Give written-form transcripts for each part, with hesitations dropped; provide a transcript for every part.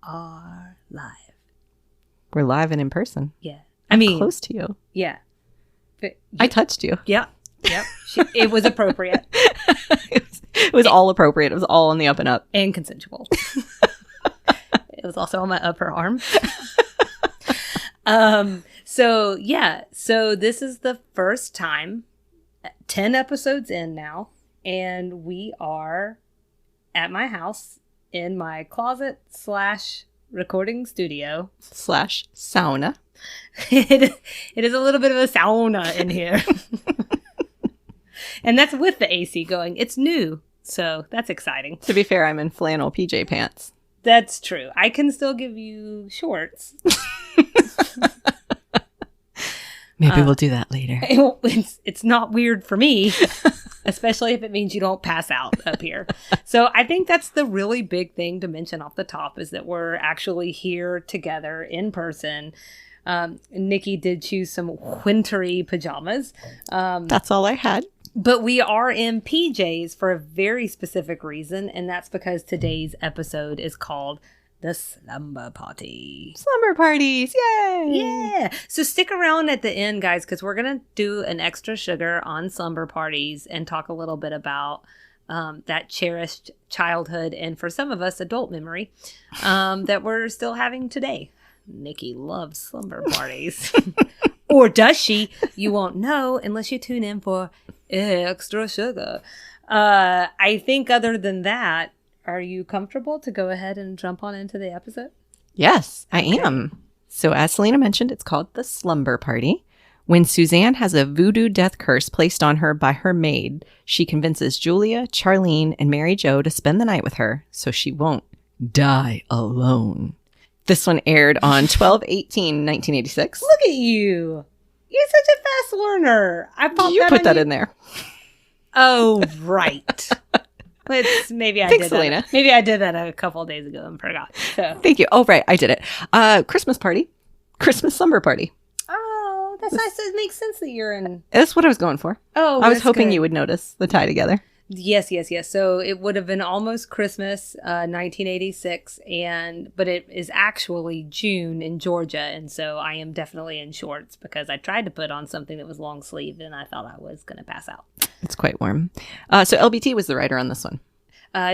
are live. We're live and in person. Yeah. I mean, close to you. Yeah. But I touched you. Yeah. Yep. It was appropriate. It was all appropriate. It was all on the up and up. And consensual. It was also on my upper arm. So this is the first time, 10 episodes in now, and we are at my house in my closet / recording studio / sauna. It is a little bit of a sauna in here. And that's with the AC going. It's new, so that's exciting. To be fair, I'm in flannel PJ pants. That's true. I can still give you shorts. Maybe we'll do that later. It's not weird for me, especially if it means you don't pass out up here. So I think that's the really big thing to mention off the top is that we're actually here together in person. Nikki did choose some wintry pajamas. That's all I had. But we are in PJs for a very specific reason, and that's because today's episode is called The Slumber Party. Slumber parties, yay! Yeah! So stick around at the end, guys, because we're going to do an extra sugar on slumber parties and talk a little bit about that cherished childhood and, for some of us, adult memory that we're still having today. Nikki loves slumber parties. Or does she? You won't know unless you tune in for extra sugar. I think other than that, are you comfortable to go ahead and jump on into the episode? Yes, I am. So as Salina mentioned, it's called The Slumber Party. When Suzanne has a voodoo death curse placed on her by her maid, she convinces Julia, Charlene, and Mary Jo to spend the night with her so she won't die alone. This one aired on 12/18/1986. Look at you. You're such a fast learner. You put that in there. Oh, right. Maybe I Thanks, did Salina. that. Maybe I did that a couple of days ago and forgot. So. Thank you. Oh, right. I did it. Christmas party. Christmas slumber party. Oh, that's nice. It makes sense that you're in. That's what I was going for. Oh, I was hoping good. You would notice the tie together. Yes. So it would have been almost Christmas, 1986, but it is actually June in Georgia, and so I am definitely in shorts because I tried to put on something that was long sleeve, and I thought I was going to pass out. It's quite warm. So LBT was the writer on this one.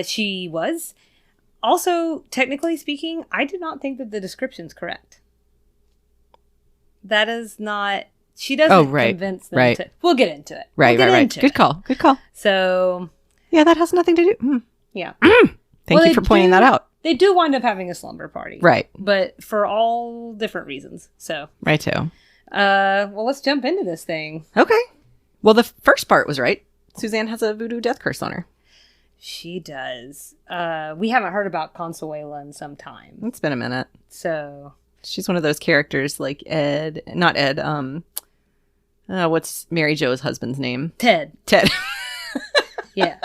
She was. Also, technically speaking, I do not think that the description's correct. That is not. She doesn't convince them to. We'll get into it. Right. Good call. So. Yeah, that has nothing to do. Yeah. Thank you for pointing that out. They do wind up having a slumber party. Right. But for all different reasons. So. Right, too. Well, let's jump into this thing. Okay. Well, the first part was right. Suzanne has a voodoo death curse on her. She does. We haven't heard about Consuela in some time. It's been a minute. So. She's one of those characters like Ed. Not Ed. What's Mary Jo's husband's name? Ted. Yeah.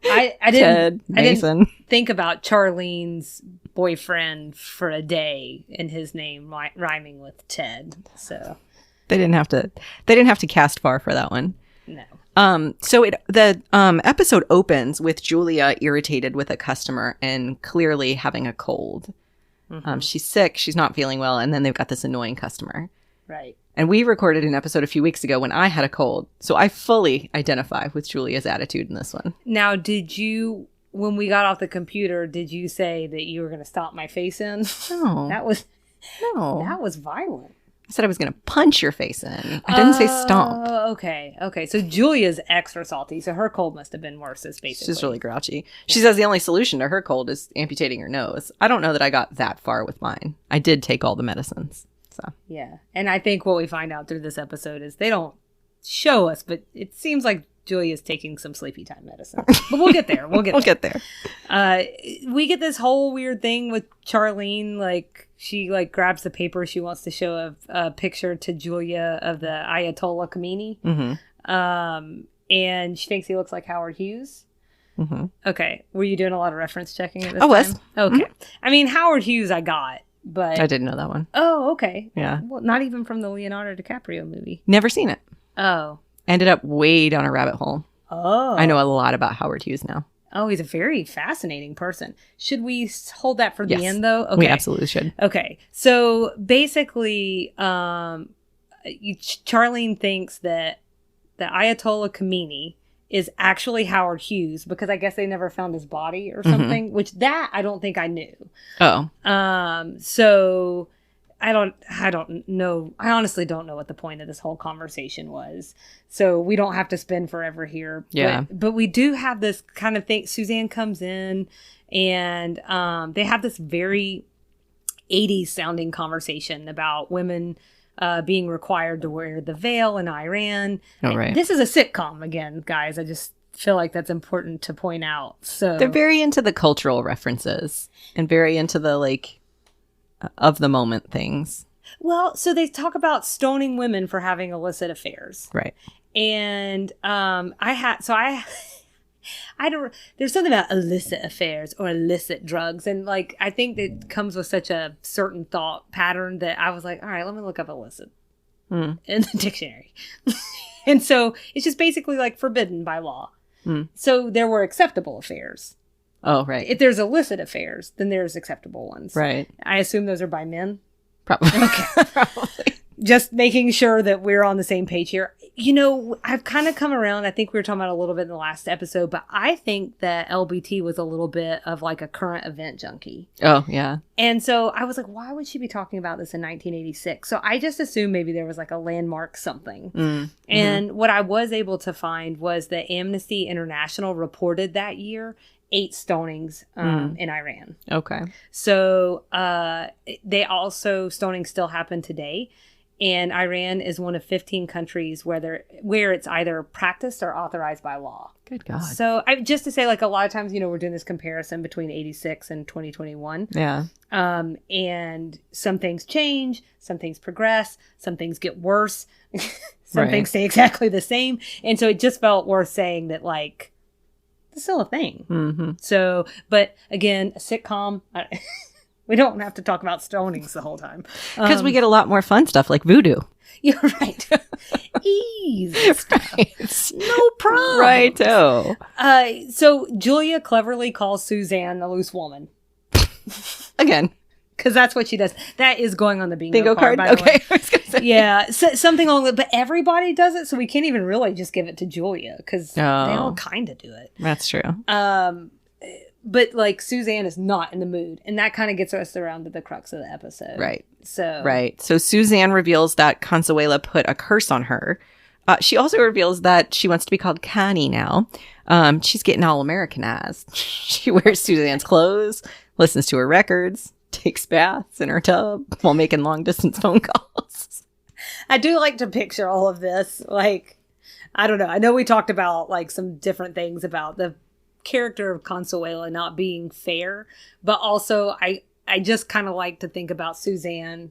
I didn't think about Charlene's boyfriend for a day and his name rhyming with Ted. So they didn't have to cast far for that one. No. So the episode opens with Julia irritated with a customer and clearly having a cold. Mm-hmm. She's sick. She's not feeling well. And then they've got this annoying customer. Right. And we recorded an episode a few weeks ago when I had a cold. So I fully identify with Julia's attitude in this one. Now, when we got off the computer, did you say that you were going to stomp my face in? No. That was violent. I said I was going to punch your face in. I didn't say stomp. Okay. So Julia's extra salty. So her cold must have been worse, basically. She's really grouchy. She says the only solution to her cold is amputating her nose. I don't know that I got that far with mine. I did take all the medicines. So. Yeah. And I think what we find out through this episode is they don't show us, but it seems like Julia's taking some sleepy time medicine. But we'll get there. We'll get there. We get this whole weird thing with Charlene. Like, she grabs the paper. She wants to show a picture to Julia of the Ayatollah Khomeini. Mm-hmm. And she thinks he looks like Howard Hughes. Mm-hmm. Okay. Were you doing a lot of reference checking at this time? I was. Okay. Mm-hmm. I mean, Howard Hughes I got. But I didn't know that one. Oh, okay. Yeah. Well, not even from the Leonardo DiCaprio movie. Never seen it. Oh. Ended up way down a rabbit hole. Oh. I know a lot about Howard Hughes now. Oh, he's a very fascinating person. Should we hold that for Yes, the end, though? Okay. we absolutely should. Okay. So basically, Charlene thinks that the Ayatollah Khomeini is actually Howard Hughes because I guess they never found his body or something, which that I don't think I knew. Oh. So I don't know. I honestly don't know what the point of this whole conversation was. So we don't have to spend forever here. Yeah. But we do have this kind of thing. Suzanne comes in and they have this very 80s sounding conversation about women being required to wear the veil in Iran. Oh, right. This is a sitcom again, guys. I just feel like that's important to point out. So they're very into the cultural references and very into the like of the moment things. Well, so they talk about stoning women for having illicit affairs. Right. And I don't, there's something about illicit affairs or illicit drugs. And like, I think that comes with such a certain thought pattern that I was like, all right, let me look up illicit in the dictionary. And so it's just basically like forbidden by law. So there were acceptable affairs. Oh, right. If there's illicit affairs, then there's acceptable ones. Right. I assume those are by men. Probably. Okay. Probably. Just making sure that we're on the same page here. You know, I've kind of come around. I think we were talking about it a little bit in the last episode, but I think that LBT was a little bit of like a current event junkie. Oh, yeah. And so I was like, why would she be talking about this in 1986? So I just assumed maybe there was like a landmark something. And what I was able to find was that Amnesty International reported that year 8 stonings in Iran. Okay. So they also, stonings still happen today. And Iran is one of 15 countries where it's either practiced or authorized by law. Good God. So just to say, like, a lot of times, you know, we're doing this comparison between 86 and 2021. Yeah. And some things change, some things progress, some things get worse, some things stay exactly the same. And so it just felt worth saying that, like, it's still a thing. So, but again, a sitcom, we don't have to talk about stonings the whole time. Because we get a lot more fun stuff like Voodoo. You're right. Easy stuff. Right. No problem. Righto. So Julia cleverly calls Suzanne a loose woman. Again. Because that's what she does. That is going on the bingo card, by the okay. way. I was gonna say. Yeah, so, something along that. But everybody does it, so we can't even really just give it to Julia because they all kind of do it. That's true. But like Suzanne is not in the mood, and that kind of gets us around to the crux of the episode. Right. So Suzanne reveals that Consuela put a curse on her. She also reveals that she wants to be called Connie now. She's getting all Americanized. She wears Suzanne's clothes, listens to her records, takes baths in her tub while making long distance phone calls. I do like to picture all of this. Like, I don't know. I know we talked about like some different things about the character of Consuela not being fair, but also I just kind of like to think about Suzanne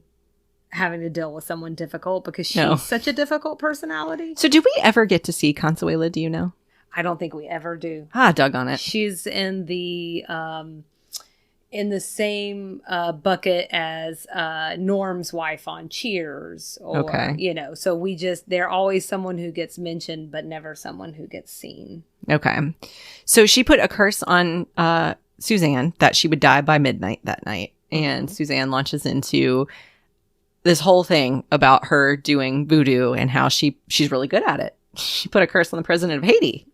having to deal with someone difficult because she's such a difficult personality. So do we ever get to see Consuela, do you know? I don't think we ever do. Dug on it. She's in the same bucket as Norm's wife on Cheers. Or, you know, so they're always someone who gets mentioned, but never someone who gets seen. Okay. So she put a curse on Suzanne that she would die by midnight that night. And Suzanne launches into this whole thing about her doing voodoo and how she's really good at it. She put a curse on the president of Haiti.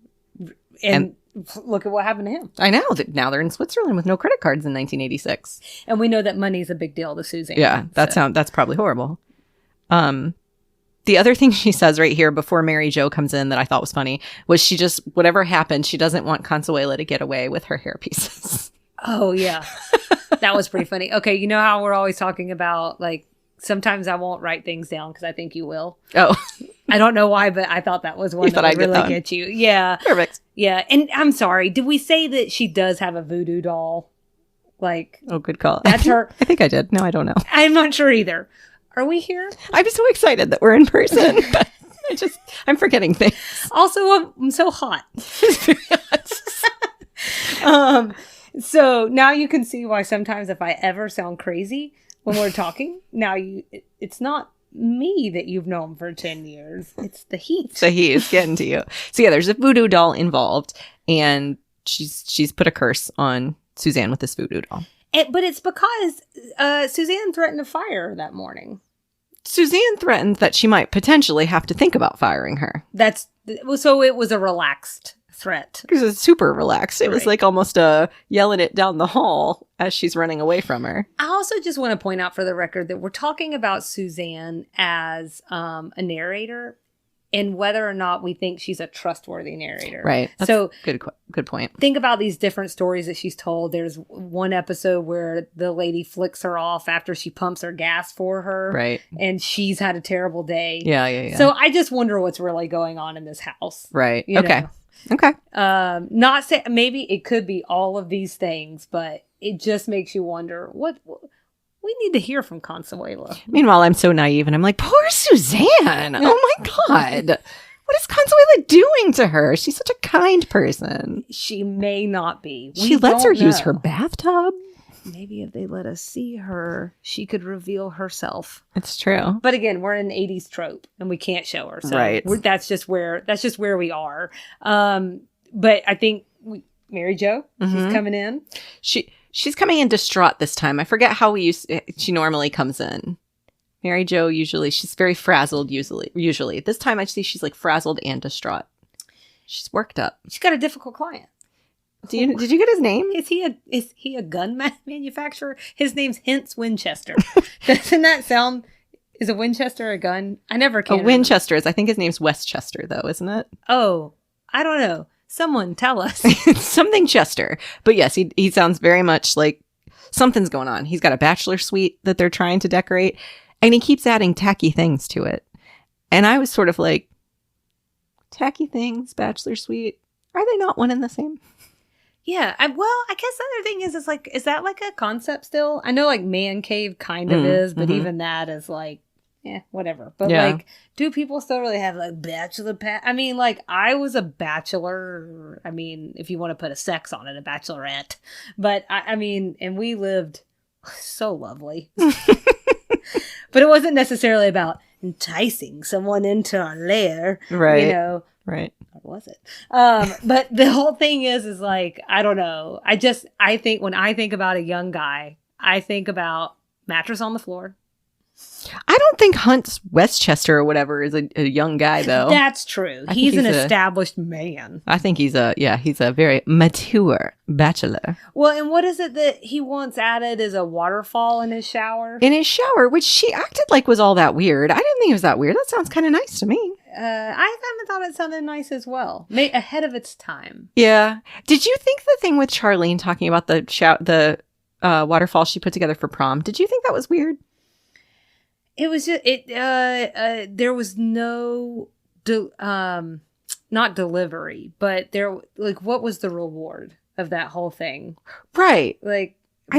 And look at what happened to him. I know. Now they're in Switzerland with no credit cards in 1986. And we know that money's a big deal to Suzanne. Yeah, that's probably horrible. The other thing she says right here before Mary Jo comes in that I thought was funny was she just, whatever happened, she doesn't want Consuela to get away with her hair pieces. Oh, yeah. That was pretty funny. Okay, you know how we're always talking about, like, sometimes I won't write things down because I think you will. Oh. I don't know why, but I thought that was one that would really get you. Yeah. Perfect. Yeah. And I'm sorry. Did we say that she does have a voodoo doll? Like. Oh, good call. That's her. I think I did. No, I don't know. I'm not sure either. Are we here? I'm so excited that we're in person. But I'm forgetting things. Also, I'm so hot. So now you can see why sometimes if I ever sound crazy when we're talking, now it's not me that you've known for 10 years. It's the heat. The heat is getting to you. So yeah, there's a voodoo doll involved. And she's put a curse on Suzanne with this voodoo doll. But it's because Suzanne threatened to fire her that morning. Suzanne threatened that she might potentially have to think about firing her. So it was a relaxed threat. It was super relaxed. It was like almost yelling it down the hall as she's running away from her. I also just want to point out for the record that we're talking about Suzanne as a narrator and whether or not we think she's a trustworthy narrator. Right. That's so good point. Think about these different stories that she's told. There's one episode where the lady flicks her off after she pumps her gas for her. Right. And she's had a terrible day. Yeah. So I just wonder what's really going on in this house. Right. You know? Okay. Not say maybe it could be all of these things, but it just makes you wonder what we need to hear from Consuelo. Meanwhile, I'm so naive and I'm like, poor Suzanne. Oh my God. What is Consuelo doing to her? She's such a kind person. She may not be. She lets her use her bathtub. Maybe if they let us see her, she could reveal herself. It's true. But again, we're in an 80s trope and we can't show her. So right. That's just where we are. But I think Mary Jo, she's coming in. She's coming in distraught this time. I forget how she normally comes in. Mary Jo she's very frazzled usually. This time I see she's like frazzled and distraught. She's worked up. She's got a difficult client. Did you get his name? Is he a gun manufacturer? His name's Hence Winchester. Doesn't that sound? Is a Winchester a gun? I never can. A Winchester is. I think his name's Westchester though, isn't it? Oh, I don't know. Someone tell us. It's something Chester. But yes, he sounds very much like something's going on. He's got a bachelor suite that they're trying to decorate, and he keeps adding tacky things to it. And I was sort of like, tacky things, bachelor suite, are they not one and the same? Yeah. I guess the other thing is like, is that like a concept still? I know like man cave kind of is, but even that is like, whatever. But like, do people still really have like bachelor I mean, like I was a bachelor. I mean, if you want to put a sex on it, a bachelorette. But I mean, and we lived so lovely. But it wasn't necessarily about enticing someone into our lair. Right. You know. Right. Or was it? But the whole thing is like, I don't know. I think when I think about a young guy, I think about mattress on the floor. I don't think Hunt Westchester or whatever is a young guy though. That's true. He's an established man. I think he's a very mature bachelor. Well, and what is it that he wants added is a waterfall in his shower? In his shower, which she acted like was all that weird. I didn't think it was that weird. That sounds kind of nice to me. I kind of thought it sounded nice as well. Ahead of its time. Yeah. Did you think the thing with Charlene talking about the waterfall she put together for prom, did you think that was weird? It was just there was no not delivery, but there like what was the reward of that whole thing? Right. Like I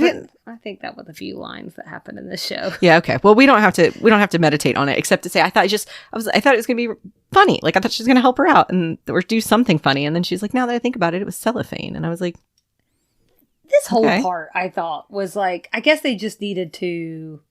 think that was a few lines that happened in this show. Yeah, okay. Well, we don't have to meditate on it except to say I thought it was going to be funny. Like I thought she was going to help her out or do something funny, and then she's like, now that I think about it, it was cellophane, and I was like, this whole part I thought was like, I guess they just needed to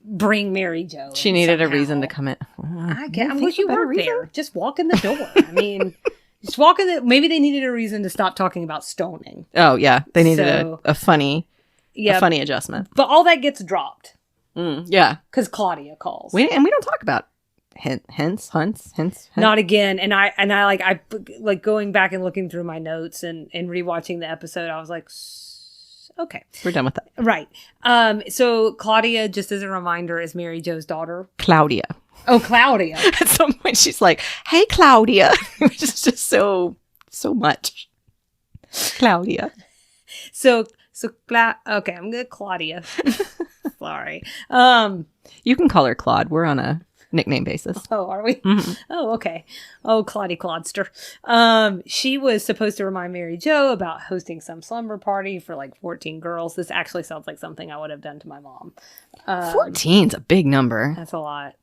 bring Mary Jo. She needed somehow. A reason to come in. I wish you weren't there. Just walk in the door. I mean, just walk in the. Maybe they needed a reason to stop talking about stoning. Oh yeah, they needed a funny adjustment. But all that gets dropped. Yeah, because Claudia calls. We don't talk about hints. Not again. And I like going back and looking through my notes and rewatching the episode. I was like, okay, we're done with that. Right. So Claudia, just as a reminder, is Mary Jo's daughter. Claudia. Oh, Claudia. At some point, she's like, "Hey, Claudia," which is just so much. Claudia. Okay, I'm good. Claudia. Sorry. You can call her Claude. We're on a nickname basis. Oh, are we? Mm-hmm. Oh, okay. Oh, Claudie Clodster. She was supposed to remind Mary Jo about hosting some slumber party for like 14 girls. This actually sounds like something I would have done to my mom. 14's a big number. That's a lot.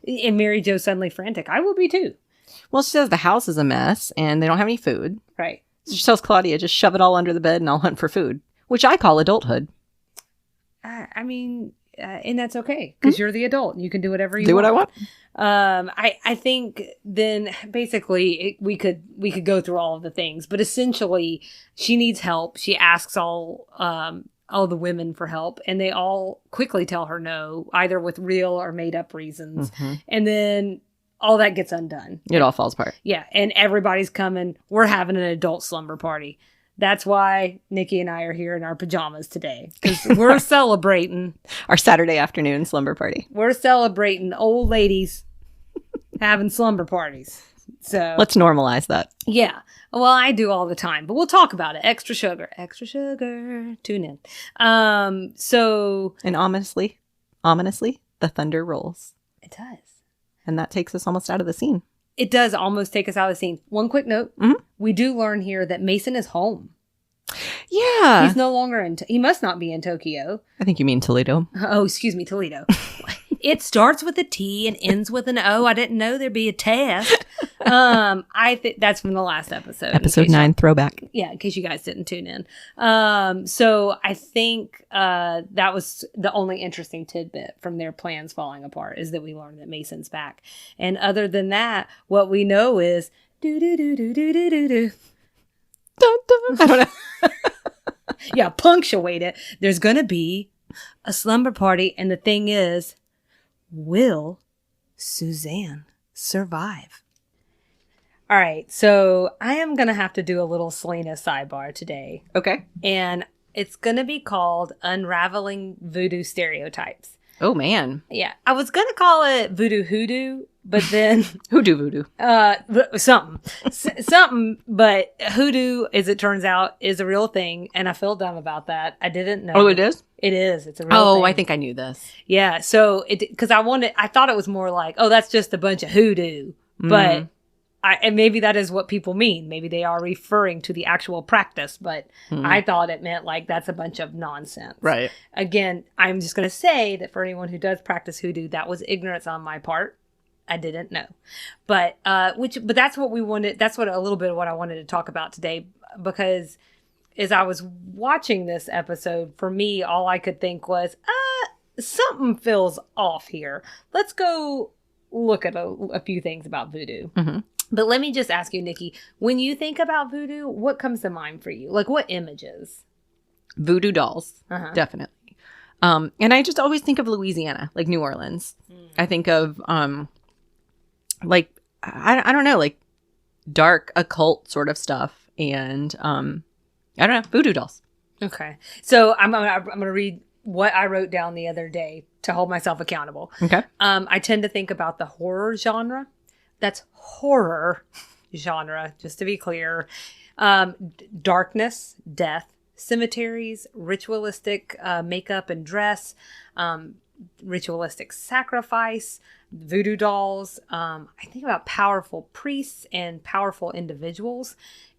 And Mary Jo's suddenly frantic. I will be too. Well, she says the house is a mess and they don't have any food. Right. So she tells Claudia, just shove it all under the bed and I'll hunt for food, which I call adulthood. I mean, and that's okay because you're the adult and you can do whatever you Do want. what I want. I think then basically we could go through all of the things, but essentially she needs help. She asks all the women for help, and they all quickly tell her no, either with real or made up reasons. And then all that gets undone. It all falls apart. Yeah, and everybody's coming. We're having an adult slumber party. That's why Nikki and I are here in our pajamas today, because we're celebrating Our Saturday afternoon slumber party. We're celebrating old ladies having slumber parties. So Let's normalize that. yeah. Well, I do all the time, but we'll talk about it. Extra sugar. Extra sugar. Tune in. So And ominously, the thunder rolls. it does. And that takes us almost out of the scene. It does almost take us out of the scene. One quick note. We do learn here that Mason is home. Yeah. He's no longer in... he must not be in Tokyo. I think you mean Toledo. Oh, excuse me, Toledo. It starts with a T and ends with an O. I didn't know there'd be a test. I think that's from the last episode. Episode 9 throwback. Yeah, in case you guys didn't tune in. So I think that was the only interesting tidbit from their plans falling apart, is that we learned that Mason's back. And other than that, what we know is do do do do do do do do. Dun, dun. I don't know. Yeah, punctuate it. There's gonna be a slumber party, and the thing is, will Suzanne survive? All right, so I am going to have to do a little Salina sidebar today. Okay. And it's going to be called Unraveling Voodoo Stereotypes. Oh, man. Yeah, I was going to call it Voodoo Hoodoo, but then... Voodoo. Something, but hoodoo, as it turns out, is a real thing, and I feel dumb about that. I didn't know. Oh, it is? It is. It's a real thing. I think I knew this. Yeah, so because I thought it was more like, oh, that's just a bunch of hoodoo, but and maybe that is what people mean. Maybe they are referring to the actual practice, but I thought it meant like that's a bunch of nonsense. Right. Again, I'm just going to say that for anyone who does practice hoodoo, that was ignorance on my part. I didn't know, but that's what we wanted. That's what a little bit of what I wanted to talk about today, because as I was watching this episode, for me, all I could think was, something feels off here. Let's go look at a few things about voodoo. But let me just ask you, Nikki, when you think about voodoo, what comes to mind for you? Like, what images? Voodoo dolls, definitely. And I just always think of Louisiana, like New Orleans. I think of, like, I don't know, like dark occult sort of stuff. And, I don't know, voodoo dolls. Okay. So I'm gonna read what I wrote down the other day to hold myself accountable. Okay. I tend to think about the horror genre. That's horror genre, just to be clear. Darkness, death, cemeteries, ritualistic makeup and dress, ritualistic sacrifice, voodoo dolls. I think about powerful priests and powerful individuals.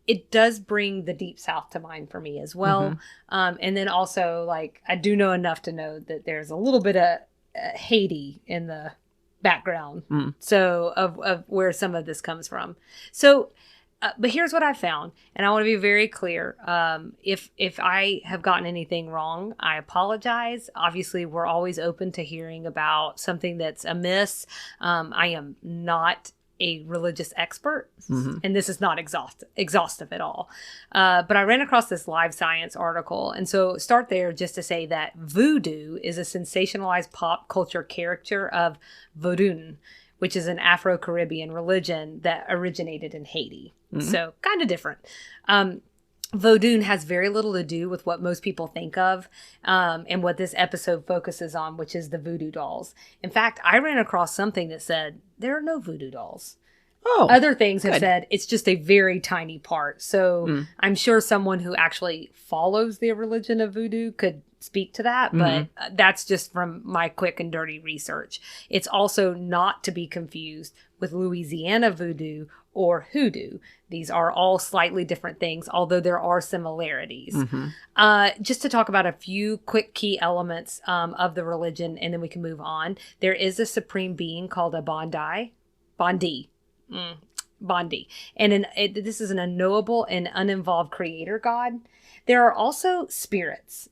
It does bring the Deep South to mind for me as well. And then also, like, I do know enough to know that there's a little bit of Haiti in the background. So of where some of this comes from. So, but here's what I found, and I want to be very clear. If I have gotten anything wrong, I apologize. Obviously, we're always open to hearing about something that's amiss. I am not a religious expert, and this is not exhaustive at all. But I ran across this Live Science article, and so start there just to say that voodoo is a sensationalized pop culture caricature of Vodou, which is an Afro-Caribbean religion that originated in Haiti. So kind of different. Vodou has very little to do with what most people think of, and what this episode focuses on, which is the voodoo dolls. In fact, I ran across something that said there are no voodoo dolls. Oh, other things have said it's just a very tiny part. So I'm sure someone who actually follows the religion of voodoo could speak to that, but that's just from my quick and dirty research. It's also not to be confused with Louisiana voodoo or hoodoo. These are all slightly different things, although there are similarities. Just to talk about a few quick key elements of the religion, and then we can move on. There is a supreme being called a Bondi. And this is an unknowable and uninvolved creator god. There are also spirits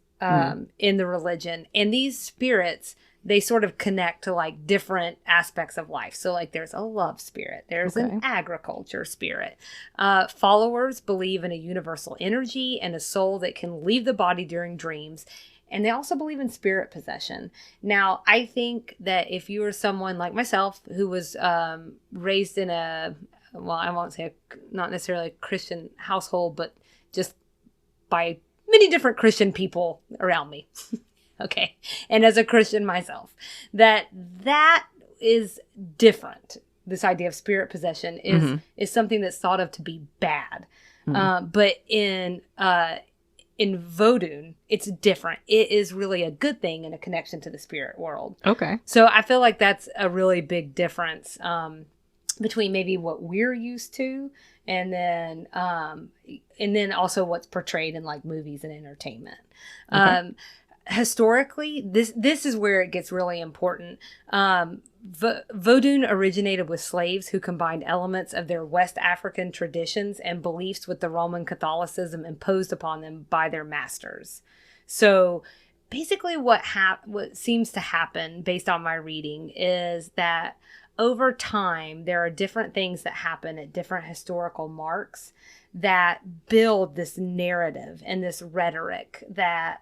in the religion. And these spirits, they sort of connect to like different aspects of life. So like there's a love spirit, there's an agriculture spirit. Followers believe in a universal energy and a soul that can leave the body during dreams. And they also believe in spirit possession. Now, I think that if you were someone like myself who was raised in a, well, I won't say not necessarily a Christian household, but just by many different Christian people around me. Okay. And as a Christian myself, that is different. This idea of spirit possession is something that's thought of to be bad. But in Vodou, it's different. It is really a good thing and a connection to the spirit world. Okay. So I feel like that's a really big difference between maybe what we're used to and then also what's portrayed in like movies and entertainment. Okay. Historically, this is where it gets really important. Vodou originated with slaves who combined elements of their West African traditions and beliefs with the Roman Catholicism imposed upon them by their masters. So basically what seems to happen based on my reading is that over time, there are different things that happen at different historical marks that build this narrative and this rhetoric that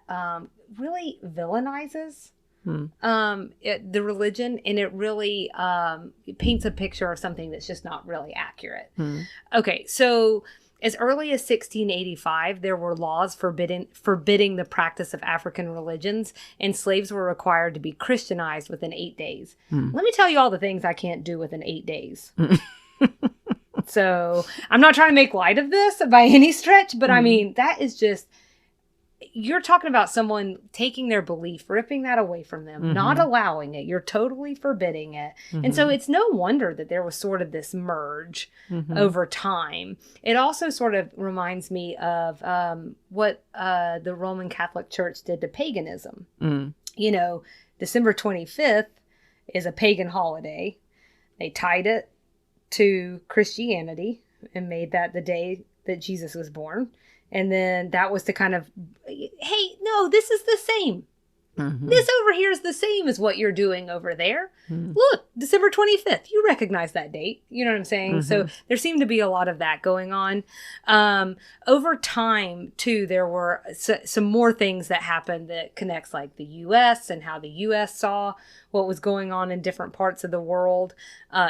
really villainizes the religion, and it really paints a picture of something that's just not really accurate. Okay, so as early as 1685, there were laws forbidding the practice of African religions, and slaves were required to be Christianized within 8 days. Let me tell you all the things I can't do within 8 days. So I'm not trying to make light of this by any stretch, but I mean, that is just, you're talking about someone taking their belief, ripping that away from them, not allowing it. You're totally forbidding it. And so it's no wonder that there was sort of this merge over time. It also sort of reminds me of what the Roman Catholic Church did to paganism. You know, December 25th is a pagan holiday. They tied it to Christianity and made that the day that Jesus was born. And then that was to kind of, hey, no, this is the same. This over here is the same as what you're doing over there. Look, December 25th, you recognize that date. You know what I'm saying? So there seemed to be a lot of that going on. Over time, too, there were some more things that happened that connects like the U.S. and how the U.S. saw what was going on in different parts of the world.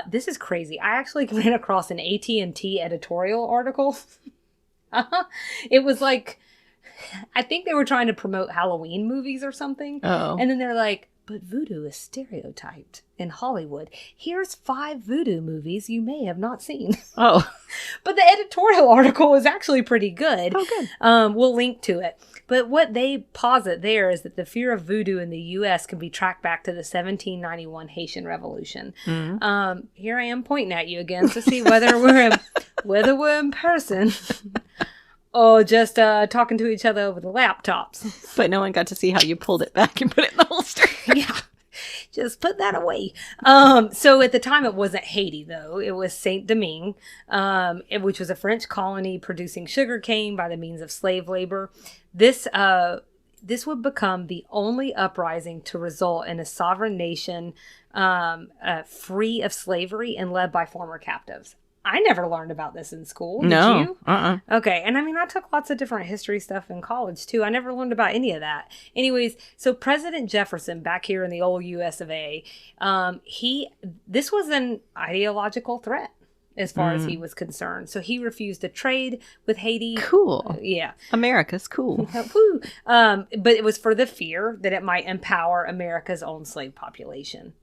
This is crazy. I actually ran across an AT&T editorial article. It was like, I think they were trying to promote Halloween movies or something. And then they're like, but voodoo is stereotyped in Hollywood. Here's 5 voodoo movies you may have not seen. But the editorial article is actually pretty good. Good. We'll link to it. But what they posit there is that the fear of voodoo in the U.S. can be tracked back to the 1791 Haitian Revolution. Here I am pointing at you again to see whether we're in person. Oh, just talking to each other over the laptops. But no one got to see how you pulled it back and put it in the holster. Yeah. Just put that away. So at the time, it wasn't Haiti, though. It was Saint Domingue, which was a French colony producing sugarcane by the means of slave labor. This would become the only uprising to result in a sovereign nation free of slavery and led by former captives. I never learned about this in school. Did you? Okay. And I mean, I took lots of different history stuff in college, too. I never learned about any of that. Anyways, so President Jefferson, back here in the old U.S. of A., this was an ideological threat as far as he was concerned. So he refused to trade with Haiti. Cool. Yeah. America's cool. But it was for the fear that it might empower America's own slave population.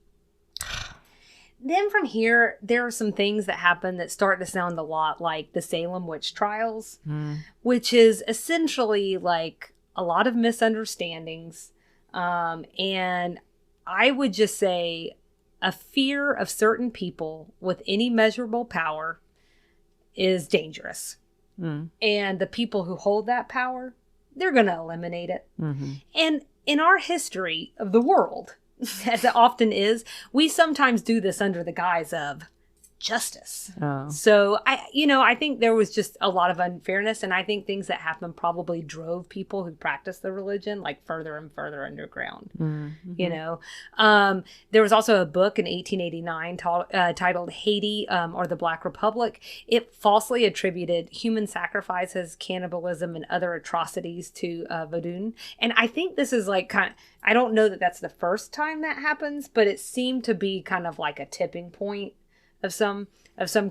Then from here, there are some things that happen that start to sound a lot like the Salem witch trials, which is essentially like a lot of misunderstandings. And I would just say a fear of certain people with any measurable power is dangerous. And the people who hold that power, they're going to eliminate it. And in our history of the world, as it often is, we sometimes do this under the guise of justice. Oh. So I think there was just a lot of unfairness, and I think things that happened probably drove people who practice the religion like further and further underground. There was also a book in 1889 titled Haiti, or the Black Republic. It falsely attributed human sacrifices, cannibalism, and other atrocities to Vodou. And I think this is like I don't know that that's the first time that happens, but it seemed to be kind of like a tipping point of some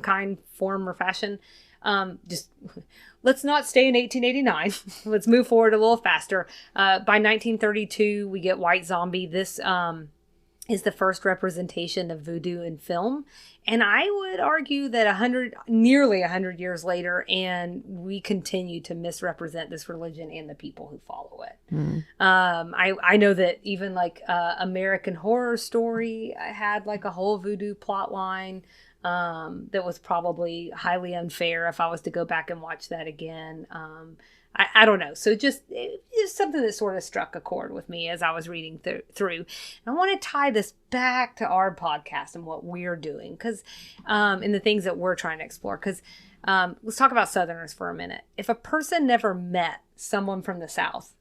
kind, form, or fashion. Just let's not stay in 1889. Let's move forward a little faster. By 1932, we get White Zombie. This is the first representation of voodoo in film. And I would argue that nearly 100 years later, and we continue to misrepresent this religion and the people who follow it. I know that even like American Horror Story had like a whole voodoo plot line that was probably highly unfair if I was to go back and watch that again. I don't know. So it's something that sort of struck a chord with me as I was reading through. And I want to tie this back to our podcast and what we're doing, because and the things that we're trying to explore. Because let's talk about Southerners for a minute. If a person never met someone from the South,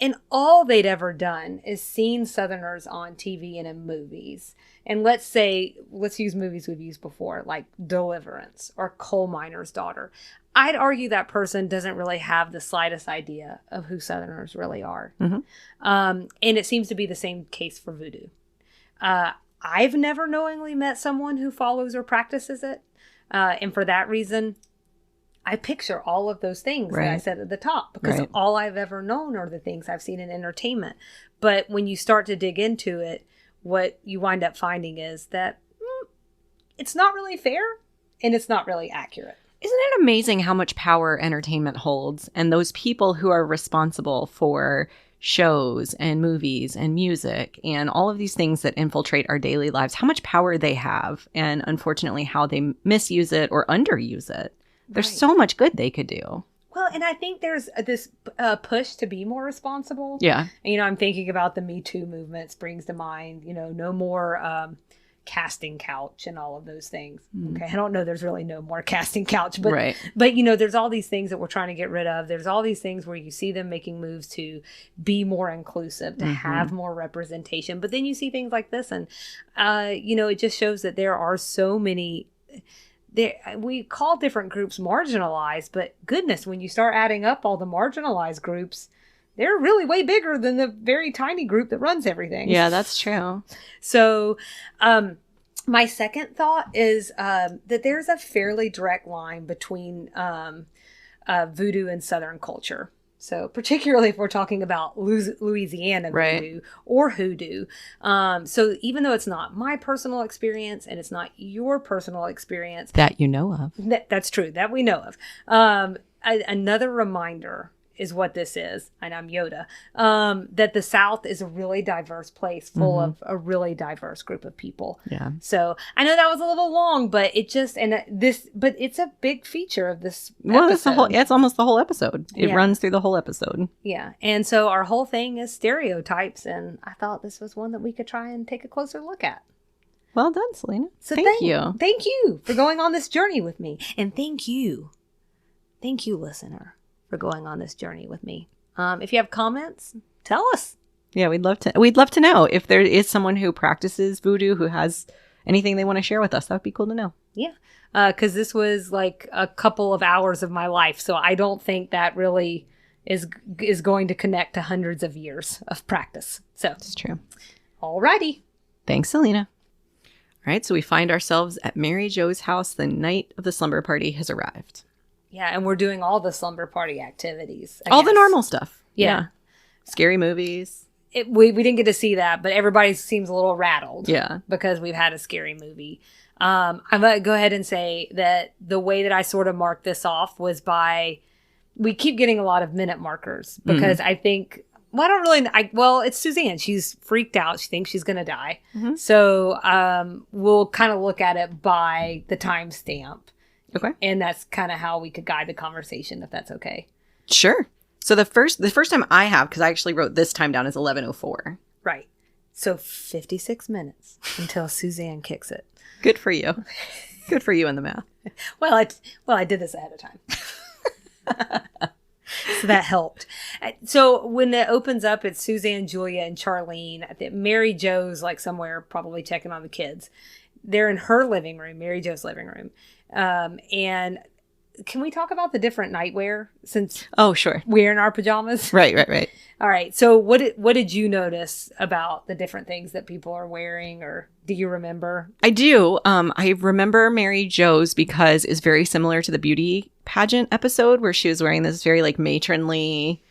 and all they'd ever done is seen Southerners on TV and in movies, and let's use movies we've used before, like Deliverance or Coal Miner's Daughter, I'd argue that person doesn't really have the slightest idea of who Southerners really are. And it seems to be the same case for voodoo. I've never knowingly met someone who follows or practices it. And for that reason, I picture all of those things that I said at the top, because all I've ever known are the things I've seen in entertainment. But when you start to dig into it, what you wind up finding is that it's not really fair and it's not really accurate. Isn't it amazing how much power entertainment holds, and those people who are responsible for shows and movies and music and all of these things that infiltrate our daily lives, how much power they have, and unfortunately how they misuse it or underuse it. There's so much good they could do. Well, and I think there's this push to be more responsible. Yeah. And, I'm thinking about the Me Too movement springs to mind, no more casting couch and all of those things. Okay. I don't know. There's really no more casting couch, but, there's all these things that we're trying to get rid of. There's all these things where you see them making moves to be more inclusive, to have more representation. But then you see things like this, and, it just shows that there are so many. We call different groups marginalized, but goodness, when you start adding up all the marginalized groups, they're really way bigger than the very tiny group that runs everything. Yeah, that's true. So my second thought is that there's a fairly direct line between voodoo and Southern culture. So particularly if we're talking about Louisiana voodoo or hoodoo. So even though it's not my personal experience and it's not your personal experience. That you know of. That's true. That we know of. Another reminder is what this is, and I'm Yoda, that the South is a really diverse place full of a really diverse group of people. Yeah. So I know that was a little long, but it's a big feature of this episode. It's almost the whole episode. It runs through the whole episode. Yeah. And so our whole thing is stereotypes, and I thought this was one that we could try and take a closer look at. Well done, Salina. So thank you. Thank you for going on this journey with me. And thank you, listener, for going on this journey with me. If you have comments, tell us. Yeah, we'd love to know if there is someone who practices voodoo who has anything they want to share with us. That would be cool to know. Yeah, because this was like a couple of hours of my life, so I don't think that really is going to connect to hundreds of years of practice. So it's true. Alrighty. Thanks, Salina. All right, so we find ourselves at Mary Jo's house. The night of the slumber party has arrived. Yeah, and we're doing all the slumber party activities. All the normal stuff. Yeah. Scary movies. We didn't get to see that, but everybody seems a little rattled. Yeah. Because we've had a scary movie. I'm going to go ahead and say that the way that I sort of marked this off was we keep getting a lot of minute markers because I think, it's Suzanne. She's freaked out. She thinks she's going to die. So we'll kind of look at it by the timestamp. Okay. And that's kind of how we could guide the conversation, if that's okay. Sure. So the first time I have, because I actually wrote this time down as 11:04. Right. So 56 minutes until Suzanne kicks it. Good for you. Good for you in the math. Well, I did this ahead of time. So that helped. So when it opens up, it's Suzanne, Julia, and Charlene. I think Mary Jo's like somewhere probably checking on the kids. They're in her living room, Mary Jo's living room. And can we talk about the different nightwear since Sure. we're in our pajamas? Right. All right. So what did you notice about the different things that people are wearing, or do you remember? I do. I remember Mary Jo's because it's very similar to the beauty pageant episode where she was wearing this very like matronly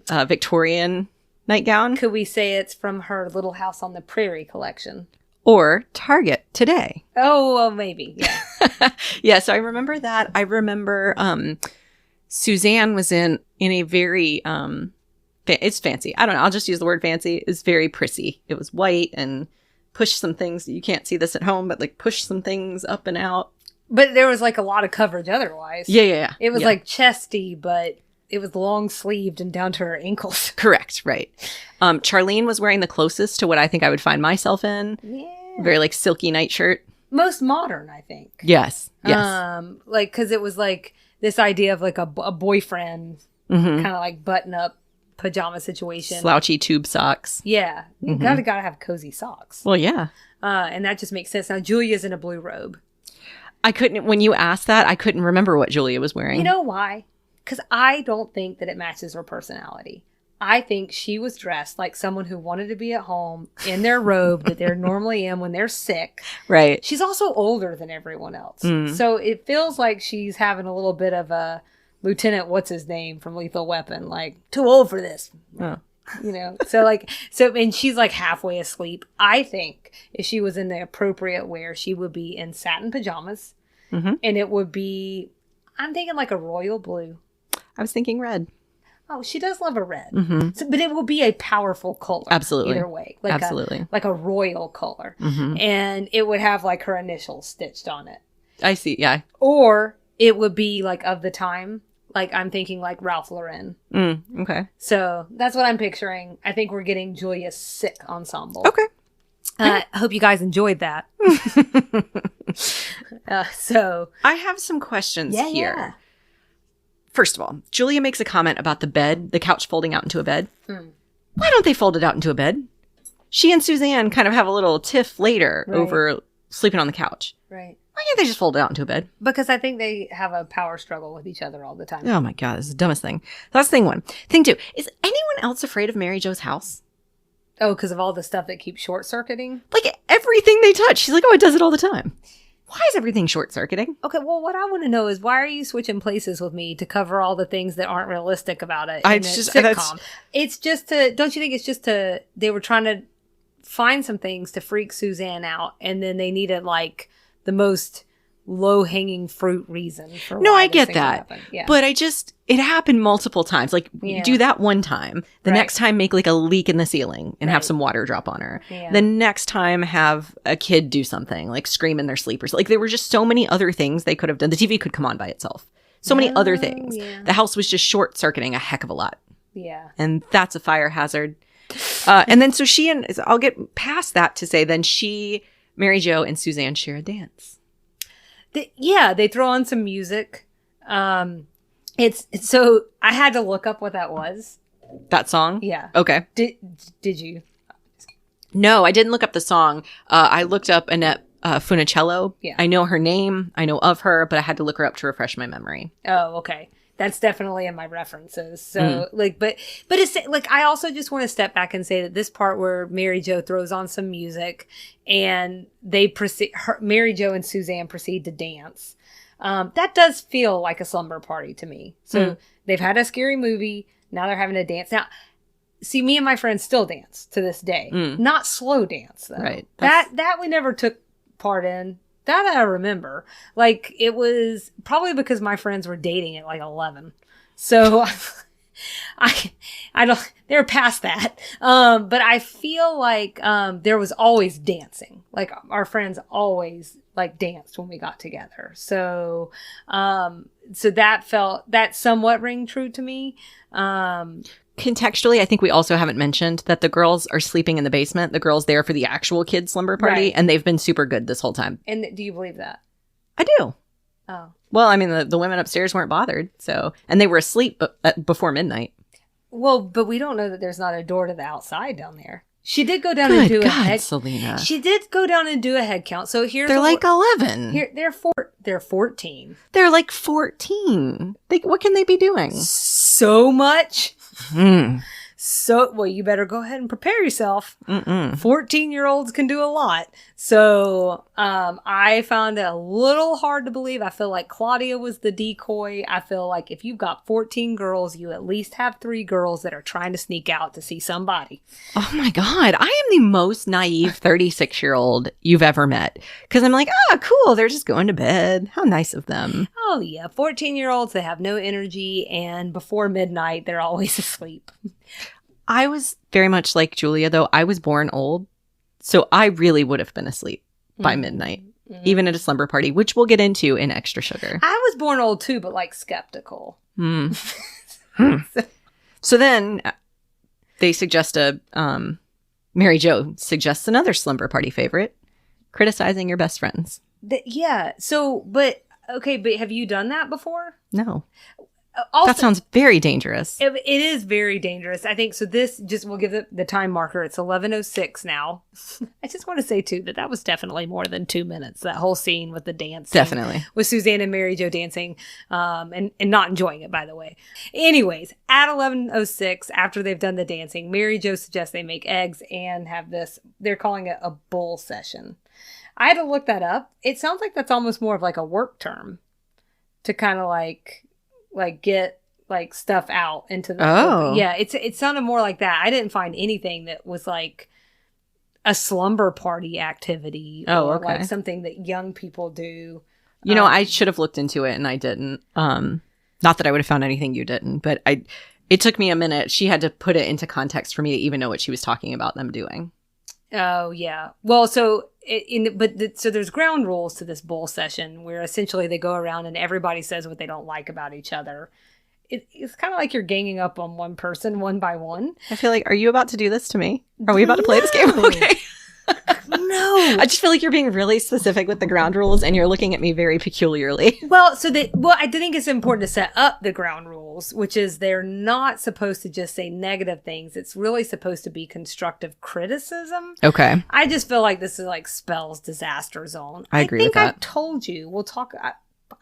Victorian nightgown. Could we say it's from her Little House on the Prairie collection? Or Target today. Oh, well, maybe. Yeah. Yeah, so I remember that. I remember Suzanne was in a very, it's fancy. I don't know. I'll just use the word fancy. It's very prissy. It was white and pushed some things. You can't see this at home, but like pushed some things up and out. But there was like a lot of coverage otherwise. Yeah. It was like chesty, but it was long sleeved and down to her ankles. Correct, right. Charlene was wearing the closest to what I think I would find myself in. Yeah. Very like silky nightshirt. Most modern, I think. Yes. Like, because it was like this idea of like a boyfriend kind of like button up pajama situation. Slouchy tube socks. Yeah. You gotta have cozy socks. Well, yeah. And that just makes sense. Now, Julia's in a blue robe. When you asked that, I couldn't remember what Julia was wearing. You know why? Because I don't think that it matches her personality. I think she was dressed like someone who wanted to be at home in their robe that they're normally in when they're sick. Right. She's also older than everyone else. So it feels like she's having a little bit of a Lieutenant What's-His-Name from Lethal Weapon, like, too old for this. Oh. You know? And she's like halfway asleep. I think if she was in the appropriate wear, she would be in satin pajamas. And it would be, I'm thinking like a royal blue. I was thinking red. Oh, she does love a red. So, but it will be a powerful color. Absolutely. Either way. Like Absolutely. Like a royal color. And it would have like her initials stitched on it. I see. Yeah. Or it would be like of the time. Like I'm thinking like Ralph Lauren. Okay. So that's what I'm picturing. I think we're getting Julia's sick ensemble. Okay. I hope you guys enjoyed that. So I have some questions here. Yeah. First of all, Julia makes a comment about the bed, the couch folding out into a bed. Why don't they fold it out into a bed? She and Suzanne kind of have a little tiff later over sleeping on the couch. Right. Why can't they just fold it out into a bed? Because I think they have a power struggle with each other all the time. Oh my God, this is the dumbest thing. That's thing one. Thing two, is anyone else afraid of Mary Jo's house? Oh, because of all the stuff that keeps short-circuiting? Like everything they touch. She's like, oh, it does it all the time. Why is everything short-circuiting? Okay, well, what I want to know is why are you switching places with me to cover all the things that aren't realistic about it in a sitcom? It's just to, don't you think it's just to, they were trying to find some things to freak Suzanne out, and then they needed like the most low-hanging fruit reason for No, why I this get thing that. happened. Yeah. But it happened multiple times. Like, you do that one time. The next time, make like a leak in the ceiling and have some water drop on her. Yeah. The next time, have a kid do something, like scream in their sleep or something. Like, there were just so many other things they could have done. The TV could come on by itself. So many other things. Yeah. The house was just short-circuiting a heck of a lot. Yeah. And that's a fire hazard. And then, so I'll get past that to say, then Mary Jo and Suzanne share a dance. They throw on some music. It's so I had to look up what that was. That song? Yeah. Okay. Did you? No, I didn't look up the song. I looked up Annette Funicello. Yeah. I know her name. I know of her, but I had to look her up to refresh my memory. Oh, okay. That's definitely in my references. So but it's like, I also just want to step back and say that this part where Mary Jo throws on some music and Mary Jo and Suzanne proceed to dance. That does feel like a slumber party to me. So they've had a scary movie. Now they're having a dance. Now, see, me and my friends still dance to this day. Not slow dance, though. Right. That we never took part in. That I remember. Like, it was probably because my friends were dating at like 11. So I don't, they're past that. But I feel like there was always dancing. Like, our friends always like danced when we got together. So that somewhat rang true to me. Contextually, I think we also haven't mentioned that the girls are sleeping in the basement. The girls there for the actual kids' slumber party, and they've been super good this whole time. And do you believe that? I do. Oh. Well, I mean, the women upstairs weren't bothered, so, and they were asleep before midnight. Well, but we don't know that there's not a door to the outside down there. She did go down and do a head. Salina. She did go down and do a head count. So here's they're like 11. They're 14. They're like 14. What can they be doing? So much. Hmm. So, well, you better go ahead and prepare yourself. 14-year-olds can do a lot. So, I found it a little hard to believe. I feel like Claudia was the decoy. I feel like if you've got 14 girls, you at least have 3 girls that are trying to sneak out to see somebody. Oh my God. I am the most naive 36-year-old you've ever met. Because I'm like, cool. They're just going to bed. How nice of them. Oh, yeah. 14-year-olds, they have no energy. And before midnight, they're always asleep. I was very much like Julia, though. I was born old, so I really would have been asleep by midnight, even at a slumber party, which we'll get into in Extra Sugar. I was born old, too, but, like, skeptical. So then they suggest Mary Jo suggests another slumber party favorite, criticizing your best friends. Yeah. So, but, okay, but have you done that before? No. Also, that sounds very dangerous. It is very dangerous. I think so. This just we'll give it the time marker. It's 11:06 now. I just want to say too that was definitely more than 2 minutes. That whole scene with the dancing, definitely with Suzanne and Mary Jo dancing, and not enjoying it, by the way. Anyways, at 11:06, after they've done the dancing, Mary Jo suggests they make eggs and have this. They're calling it a bull session. I had to look that up. It sounds like that's almost more of like a work term to kind of like get like stuff out into the open. Yeah, it sounded more like that. I didn't find anything that was like a slumber party activity or like something that young people do. You know, I should have looked into it and I didn't. Not that I would have found anything you didn't, but it took me a minute. She had to put it into context for me to even know what she was talking about them doing. Oh, yeah. Well, so so there's ground rules to this bull session where essentially they go around and everybody says what they don't like about each other. It's kind of like you're ganging up on one person one by one. I feel like, are you about to do this to me? Are we about to play this game? Okay. No. I just feel like you're being really specific with the ground rules and you're looking at me very peculiarly. Well, I think it's important to set up the ground rules, which is they're not supposed to just say negative things. It's really supposed to be constructive criticism. Okay. I just feel like this is like spells disaster zone. I agree with that. I think I've told you. We'll talk.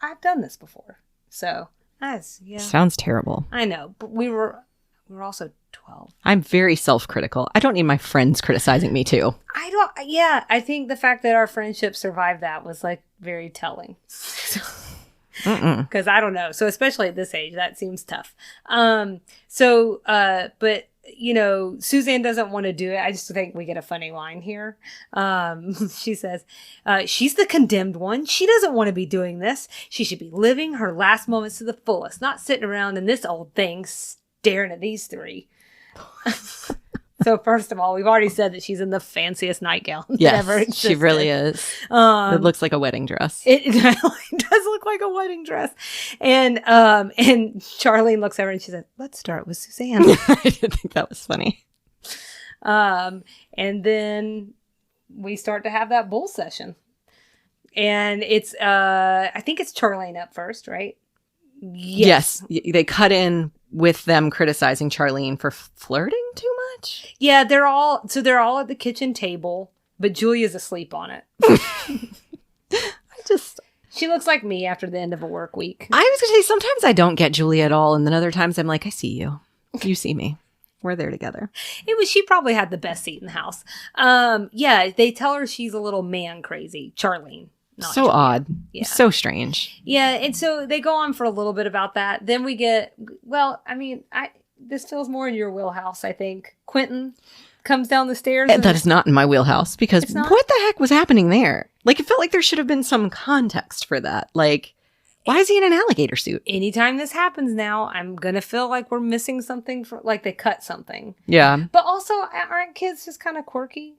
I've done this before. So, yeah. Sounds terrible. I know, but we were also 12. I'm very self-critical. I don't need my friends criticizing me too. I think the fact that our friendship survived that was like very telling. Because I don't know. So especially at this age, that seems tough. But you know, Suzanne doesn't want to do it. I just think we get a funny line here. She says, she's the condemned one. She doesn't want to be doing this. She should be living her last moments to the fullest, not sitting around in this old thing staring at these 3. So first of all, we've already said that she's in the fanciest nightgown that ever existed. She really is. It looks like a wedding dress. It does look like a wedding dress. And Charlene looks over and she says, "Let's start with Suzanne." I did think that was funny. And then we start to have that bull session. And it's I think it's Charlene up first, right? Yes. They cut in with them criticizing Charlene for flirting too much. Yeah, they're all at the kitchen table, but Julia's asleep on it. She looks like me after the end of a work week. I was going to say, sometimes I don't get Julia at all, and then other times I'm like, I see you. You see me. We're there together. She probably had the best seat in the house. Yeah, they tell her she's a little man crazy, Charlene. So Julia. Odd. Yeah. So strange. Yeah, and so they go on for a little bit about that. Then we get, this feels more in your wheelhouse, I think. Quentin comes down the stairs. That is not in my wheelhouse, because what the heck was happening there? Like, it felt like there should have been some context for that. Like, why is he in an alligator suit? Anytime this happens now, I'm going to feel like we're missing something, like they cut something. Yeah. But also, aren't kids just kind of quirky?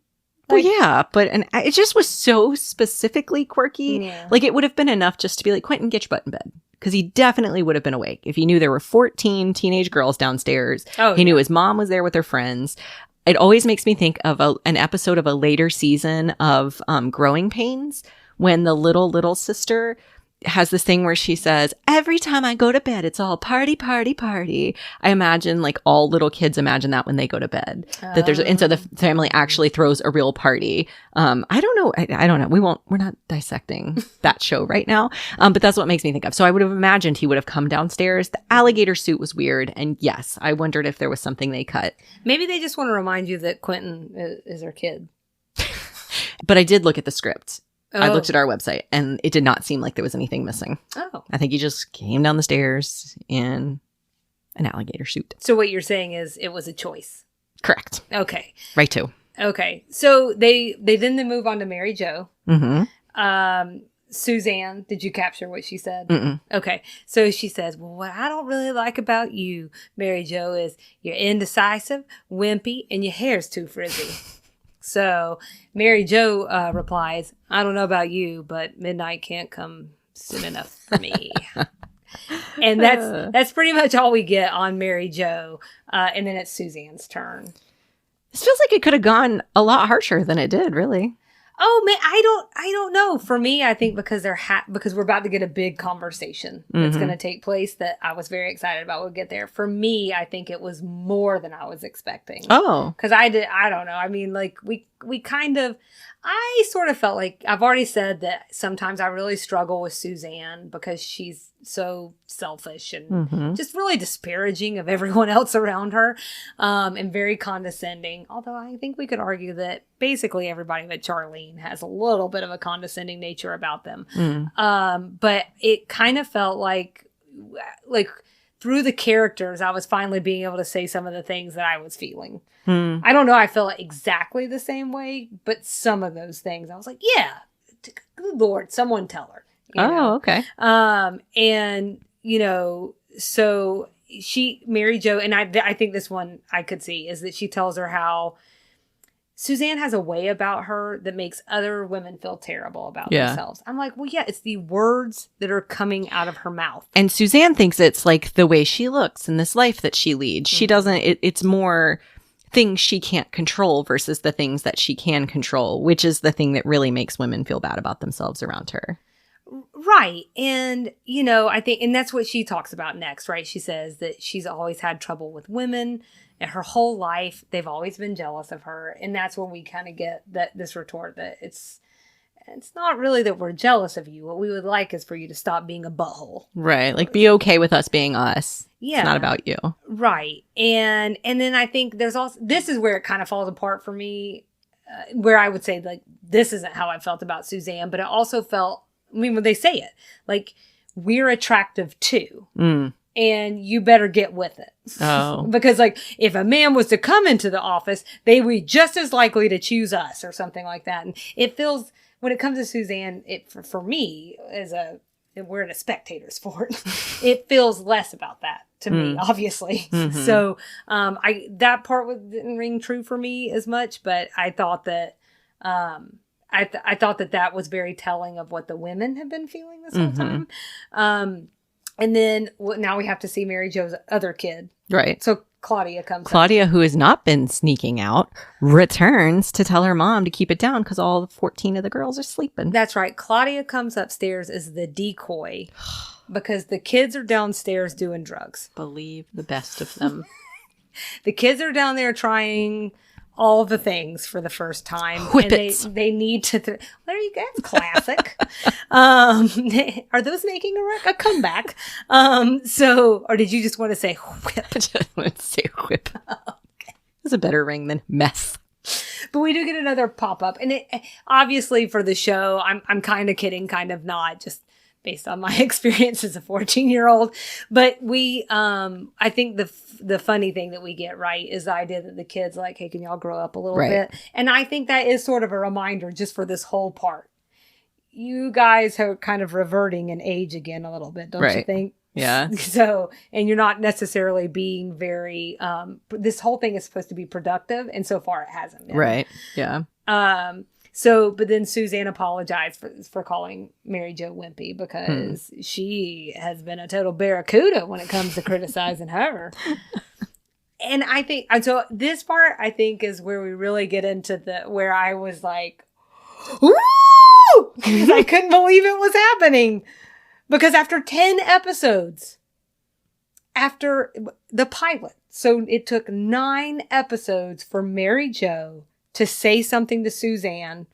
Well, yeah, but it just was so specifically quirky. Yeah. Like, it would have been enough just to be like, Quentin, get your butt in bed. Because he definitely would have been awake if he knew there were 14 teenage girls downstairs. He knew his mom was there with her friends. It always makes me think of an episode of a later season of Growing Pains, when the little sister has this thing where she says, every time I go to bed, it's all party, party, party. I imagine like all little kids imagine that when they go to bed, that there's, and so the family actually throws a real party. I don't know. I don't know. We're not dissecting that show right now. But that's what makes me think of. So I would have imagined he would have come downstairs. The alligator suit was weird. And yes, I wondered if there was something they cut. Maybe they just want to remind you that Quentin is their kid. But I did look at the script. Oh. I looked at our website and it did not seem like there was anything missing. Oh. I think he just came down the stairs in an alligator suit. So what you're saying is it was a choice. Correct. Okay. Right too. Okay. So they move on to Mary Jo. Mm-hmm. Suzanne, did you capture what she said? Mm-mm. Okay. So she says, well, what I don't really like about you, Mary Jo, is you're indecisive, wimpy, and your hair's too frizzy. So Mary Jo replies, I don't know about you, but midnight can't come soon enough for me. And that's pretty much all we get on Mary Jo. And then it's Suzanne's turn. This feels like it could have gone a lot harsher than it did, really. Oh man, I don't know. For me, I think because because we're about to get a big conversation that's going to take place that I was very excited about. We'll get there. For me, I think it was more than I was expecting. Oh, because I don't know. I mean, like we kind of. I sort of felt like I've already said that sometimes I really struggle with Suzanne because she's so selfish and just really disparaging of everyone else around her, and very condescending. Although I think we could argue that basically everybody but Charlene has a little bit of a condescending nature about them. But it kind of felt like through the characters, I was finally being able to say some of the things that I was feeling. I don't know. I felt exactly the same way, but some of those things I was like, yeah, good Lord, someone tell her. You know? Okay. And so Mary Jo, and I think this one I could see is that she tells her how Suzanne has a way about her that makes other women feel terrible about themselves. I'm like, well, yeah, it's the words that are coming out of her mouth. And Suzanne thinks it's like the way she looks and this life that she leads. She doesn't, it's more things she can't control versus the things that she can control, which is the thing that really makes women feel bad about themselves around her. Right. And, I think, and that's what she talks about next, right? She says that she's always had trouble with women and her whole life. They've always been jealous of her. And that's when we kind of get this retort that it's not really that we're jealous of you. What we would like is for you to stop being a butthole. Right. Like be okay with us being us. Yeah. It's not about you. Right. And then I think there's also, this is where it kind of falls apart for me, where I would say like, this isn't how I felt about Suzanne, but it also felt, when they say it, like we're attractive too. And you better get with it. Oh. Because like if a man was to come into the office, they would be just as likely to choose us or something like that. And it feels, when it comes to Suzanne, for me, we're in a spectator sport, it feels less about that to me, obviously. So that part didn't ring true for me as much, but I thought that I thought that was very telling of what the women have been feeling this whole time. And then now we have to see Mary Jo's other kid. Right. So Claudia comes Claudia, who has not been sneaking out, returns to tell her mom to keep it down because all 14 of the girls are sleeping. That's right. Claudia comes upstairs as the decoy because the kids are downstairs doing drugs. Believe the best of them. The kids are down there trying all the things for the first time. Whippets. And they need to... there you go. That's classic. Are those making a comeback? Or did you just want to say whip? I just want to say whip. Okay. It's a better ring than mess. But we do get another pop-up. And it, obviously for the show, I'm kind of kidding, kind of not, just based on my experience as a 14-year-old. But I think the funny thing that we get right is the idea that the kids like, hey, can y'all grow up a little bit? And I think that is sort of a reminder just for this whole part. You guys are kind of reverting in age again a little bit, don't you think? Yeah. So, and you're not necessarily being very, this whole thing is supposed to be productive, and so far it hasn't been. Right. Yeah. But then Suzanne apologized for calling Mary Jo wimpy because she has been a total barracuda when it comes to criticizing her. And I think, and so this part I think is where we really get into where I was like, ooh, woo! Because I couldn't believe it was happening. Because after 10 episodes, after the pilot, so it took 9 episodes for Mary Jo to say something to Suzanne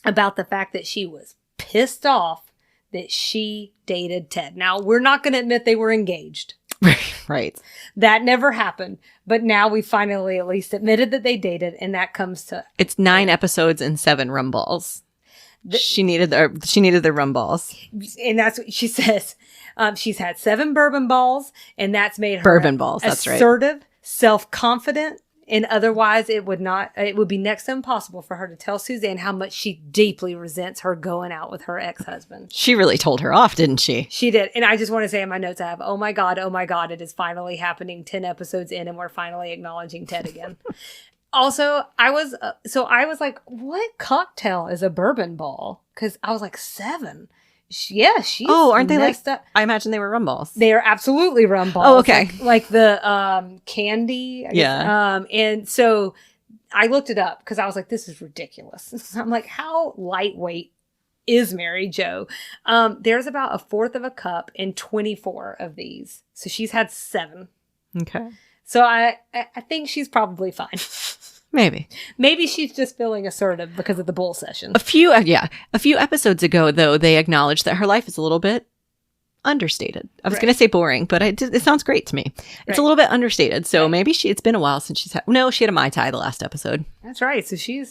about the fact that she was pissed off that she dated Ted. Now, we're not going to admit they were engaged. Right. That never happened. But now we finally at least admitted that they dated, and that comes to... It's 9 episodes and 7 rum balls. She needed the rum balls. And that's what she says. She's had 7 bourbon balls, and that's made her bourbon balls. That's assertive, right. Self-confident, and otherwise it would be next to impossible for her to tell Suzanne how much she deeply resents her going out with her ex-husband. She really told her off, didn't she? She did. And I just want to say in my notes, I have, oh my God, it is finally happening 10 episodes in, and we're finally acknowledging Ted again. Also, I was like, what cocktail is a bourbon ball? Because I was like, 7. She's aren't they messed like? up. I imagine they were rum balls. They are absolutely rum balls. Oh, okay. Like the candy. I guess. Yeah. And so I looked it up because I was like, this is ridiculous. I'm like, how lightweight is Mary Jo? There's about 1/4 of a cup in 24 of these. So she's had 7. Okay. So I think she's probably fine. Maybe she's just feeling assertive because of the bull session. A few episodes ago, though, they acknowledged that her life is a little bit understated. I was going to say boring, but it sounds great to me. It's a little bit understated. So maybe it's been a while since she had a Mai Tai the last episode. That's right. So she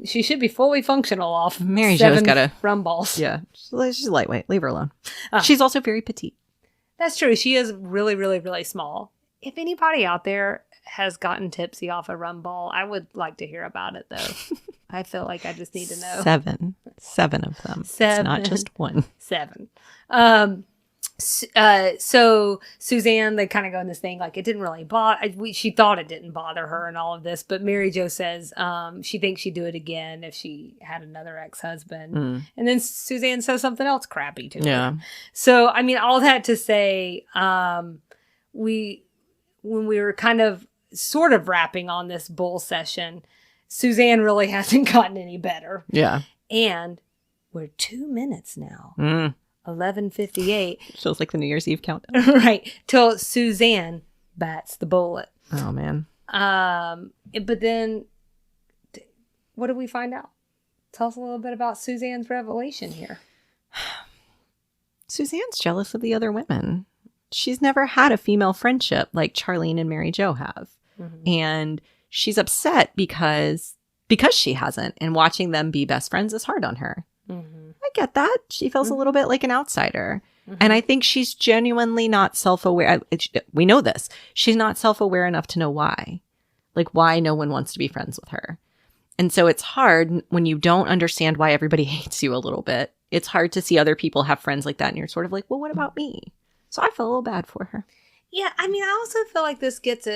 should be fully functional off Mary Jo's got a rum balls. Yeah. She's lightweight. Leave her alone. She's also very petite. That's true. She is really, really, really small. If anybody out there has gotten tipsy off a rum ball, I would like to hear about it, though. I feel like I just need to know. 7 of them. 7. It's not just 1. 7. So Suzanne, they kind of go in this thing like it didn't really bother. She thought it didn't bother her and all of this, but Mary Jo says she thinks she'd do it again if she had another ex-husband. And then Suzanne says something else crappy to her. So I mean, all that to say, when we were kind of sort of wrapping on this bull session, Suzanne really hasn't gotten any better. Yeah. And we're 2 minutes now. 11:58. Feels like the New Year's Eve countdown. Right. Till Suzanne bats the bullet. Oh, man. But then, what do we find out? Tell us a little bit about Suzanne's revelation here. Suzanne's jealous of the other women. She's never had a female friendship like Charlene and Mary Jo have. And she's upset because she hasn't. And watching them be best friends is hard on her. I get that. She feels a little bit like an outsider. And I think she's genuinely not self-aware. We know this. She's not self-aware enough to know why. Like why no one wants to be friends with her. And so it's hard when you don't understand why everybody hates you a little bit. It's hard to see other people have friends like that. And you're sort of like, well, what about me? So I feel a little bad for her. Yeah, I mean, I also feel like this gets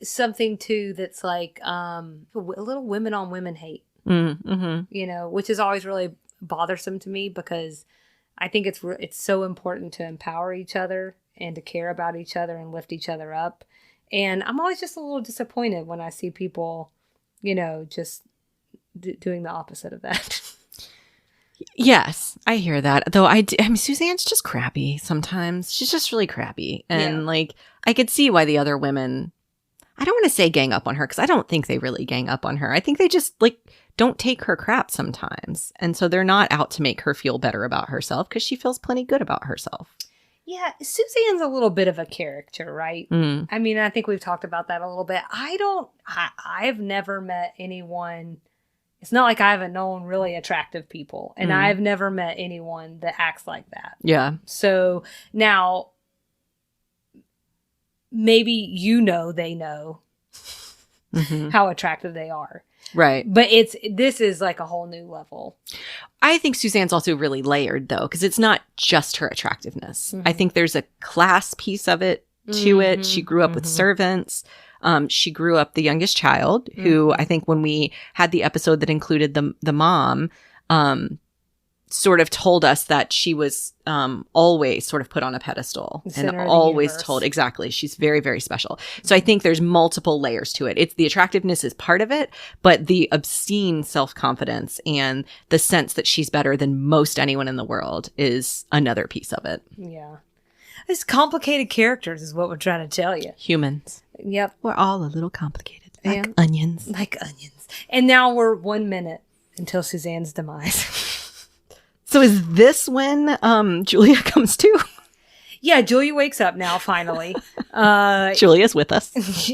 something too that's like a little women on women hate. You know, which is always really bothersome to me because I think it's so important to empower each other and to care about each other and lift each other up. And I'm always just a little disappointed when I see people, you know, just doing the opposite of that. Yes, I hear that. Though I mean, Suzanne's just crappy sometimes. She's just really crappy. And like, I could see why the other women, I don't want to say gang up on her because I don't think they really gang up on her. I think they just like don't take her crap sometimes. And so they're not out to make her feel better about herself because she feels plenty good about herself. Yeah, Suzanne's a little bit of a character, right? I mean, I think we've talked about that a little bit. I've never met anyone. It's not like I haven't known really attractive people. And I've never met anyone that acts like that. Yeah. So now, maybe they know how attractive they are. Right. But this is like a whole new level. I think Suzanne's also really layered, though, because it's not just her attractiveness. I think there's a class piece of it to it. She grew up with servants. She grew up the youngest child, who I think when we had the episode that included the mom, sort of told us that she was always sort of put on a pedestal and always told exactly she's very, very special. So I think there's multiple layers to it. It's the attractiveness is part of it, but the obscene self-confidence and the sense that she's better than most anyone in the world is another piece of it. Yeah. It's complicated characters is what we're trying to tell you. Humans. Yep. We're all a little complicated. Like onions. Like onions. And now we're 1 minute until Suzanne's demise. So is this when Julia comes to? Yeah, Julia wakes up now, finally. Julia's with us.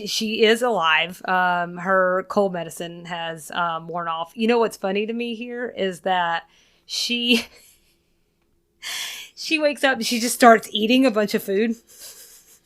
She is alive. Her cold medicine has worn off. You know what's funny to me here is that she wakes up and she just starts eating a bunch of food.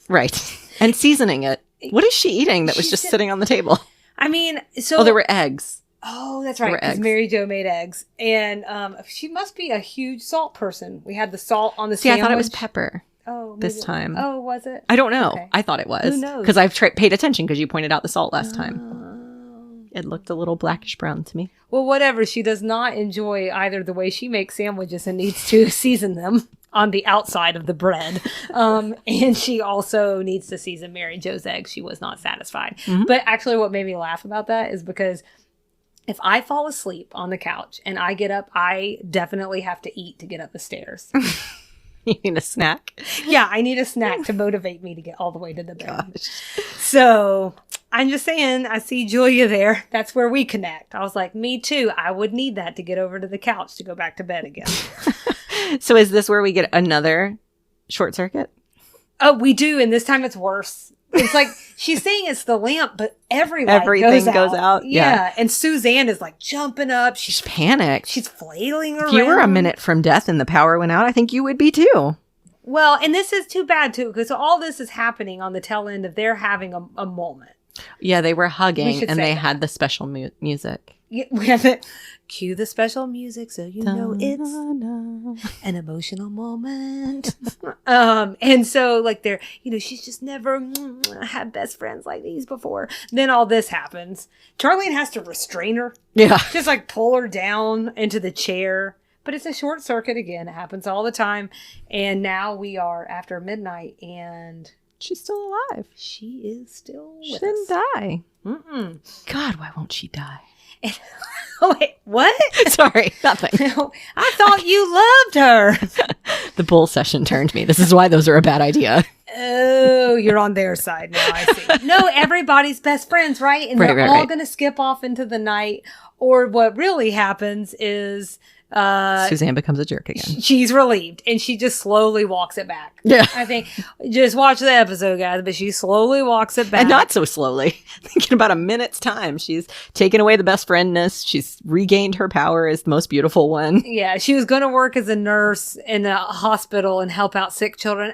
Right. And seasoning it. What is she eating that was just sitting on the table? I mean, so... Oh, there were eggs. Oh, that's right. Because Mary Jo made eggs. And she must be a huge salt person. We had the salt on the sandwich. I thought it was pepper. Oh, this time. Oh, was it? I don't know. Okay. I thought it was. Who knows? Because I've paid attention because you pointed out the salt last time. It looked a little blackish brown to me. Well, whatever. She does not enjoy either the way she makes sandwiches and needs to season them on the outside of the bread. And she also needs to season Mary Jo's eggs. She was not satisfied. Mm-hmm. But actually what made me laugh about that is because if I fall asleep on the couch and I get up, I definitely have to eat to get up the stairs. You need a snack? Yeah, I need a snack to motivate me to get all the way to the bed. Gosh. So I'm just saying, I see Julia there. That's where we connect. I was like, me too. I would need that to get over to the couch to go back to bed again. So is this where we get another short circuit? Oh, we do. And this time it's worse. It's like she's saying it's the lamp, but everything goes out. Yeah. And Suzanne is like jumping up. She's panicked. She's flailing around. If you were a minute from death and the power went out, I think you would be too. Well, and this is too bad too, because all this is happening on the tail end of their having a moment. Yeah, they were hugging and they had the special music. Yeah, we have to cue the special music so you know it's an emotional moment. And so like they're, she's just never had best friends like these before. Then all this happens. Charlene has to restrain her. Yeah. Just like pull her down into the chair. But it's a short circuit again. It happens all the time. And now we are after midnight and she's still alive. She is still with us. She didn't die. Mm-mm. God, why won't she die? Oh, wait, what? Sorry, nothing. No, I thought you loved her. The bull session turned me. This is why those are a bad idea. Oh, you're on their side now, I see. No, everybody's best friends, right? And they're all going to skip off into the night. Or what really happens is... Suzanne becomes a jerk again. She's relieved and she just slowly walks it back. Yeah. I think just watch the episode, guys, but she slowly walks it back. And not so slowly. Thinking about a minute's time. She's taken away the best friendness. She's regained her power as the most beautiful one. Yeah. She was going to work as a nurse in a hospital and help out sick children.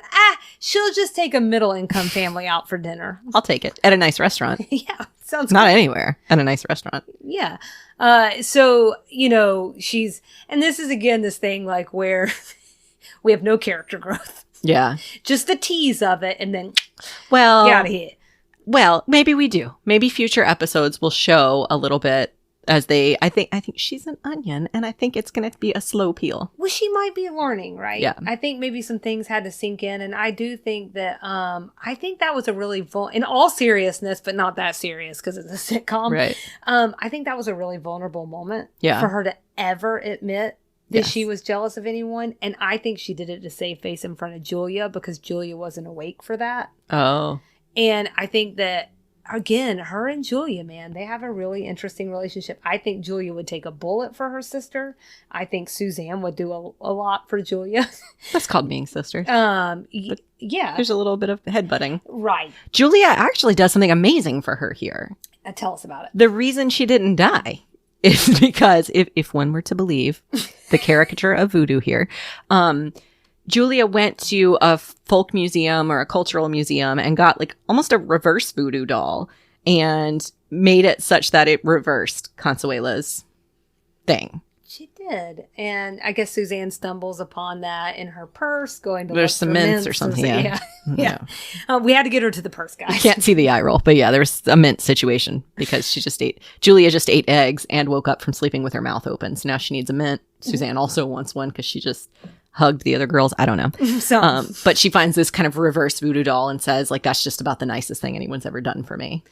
She'll just take a middle income family out for dinner. I'll take it. At a nice restaurant. Yeah. Sounds not good. Anywhere. At a nice restaurant. Yeah. So, she's, and this is again this thing like where we have no character growth. Yeah. Just the tease of it and then get out of here. Well, maybe we do. Maybe future episodes will show a little bit as I think she's an onion and I think it's going to be a slow peel. Well, she might be learning, right? Yeah. I think maybe some things had to sink in and I do think that, I think that was a really, in all seriousness, but not that serious because it's a sitcom. Right. I think that was a really vulnerable moment for her to ever admit that she was jealous of anyone. And I think she did it to save face in front of Julia because Julia wasn't awake for that. Oh. And I think that, again, her and Julia, man, they have a really interesting relationship. I think Julia would take a bullet for her sister. I think Suzanne would do a lot for Julia. That's called being sisters. Yeah. There's a little bit of headbutting. Right. Julia actually does something amazing for her here. Tell us about it. The reason she didn't die is because if one were to believe the caricature of Voodoo here, Julia went to a folk museum or a cultural museum and got like almost a reverse voodoo doll and made it such that it reversed Consuela's thing. She did. did. And I guess Suzanne stumbles upon that in her purse, going to There's look some for mints or something. Yeah. We had to get her to the purse, guys. I can't see the eye roll, but yeah, there was a mint situation because Julia just ate eggs and woke up from sleeping with her mouth open. So now she needs a mint. Suzanne also wants one because she just hugged the other girls. I don't know. But she finds this kind of reverse voodoo doll and says, like, that's just about the nicest thing anyone's ever done for me.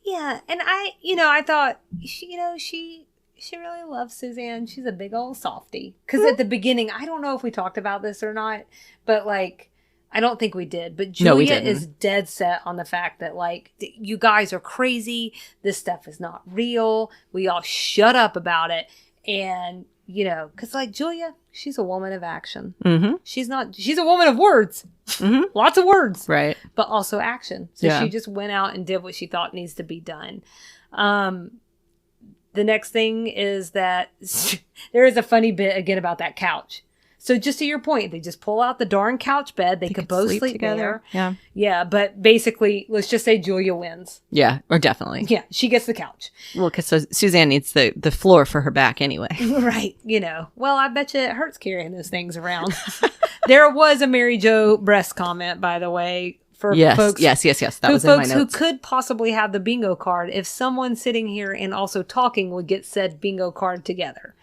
Yeah. And I thought, she really loves Suzanne. She's a big old softie. Because at the beginning, I don't know if we talked about this or not, but like, I don't think we did. But Julia is dead set on the fact that, like, you guys are crazy. This stuff is not real. We all shut up about it. And, because like Julia, she's a woman of action. Mm-hmm. She's a woman of words. Mm-hmm. Lots of words. Right. But also action. So she just went out and did what she thought needs to be done. The next thing is that there is a funny bit again about that couch. So just to your point, they just pull out the darn couch bed. They could both sleep together. Yeah. Yeah. But basically, let's just say Julia wins. Yeah. Or definitely. Yeah. She gets the couch. Well, because Suzanne needs the floor for her back anyway. Right. Well, I bet you it hurts carrying those things around. There was a Mary Jo breast comment, by the way. For folks, yes. That was in my notes. Who could possibly have the bingo card if someone sitting here and also talking would get said bingo card together.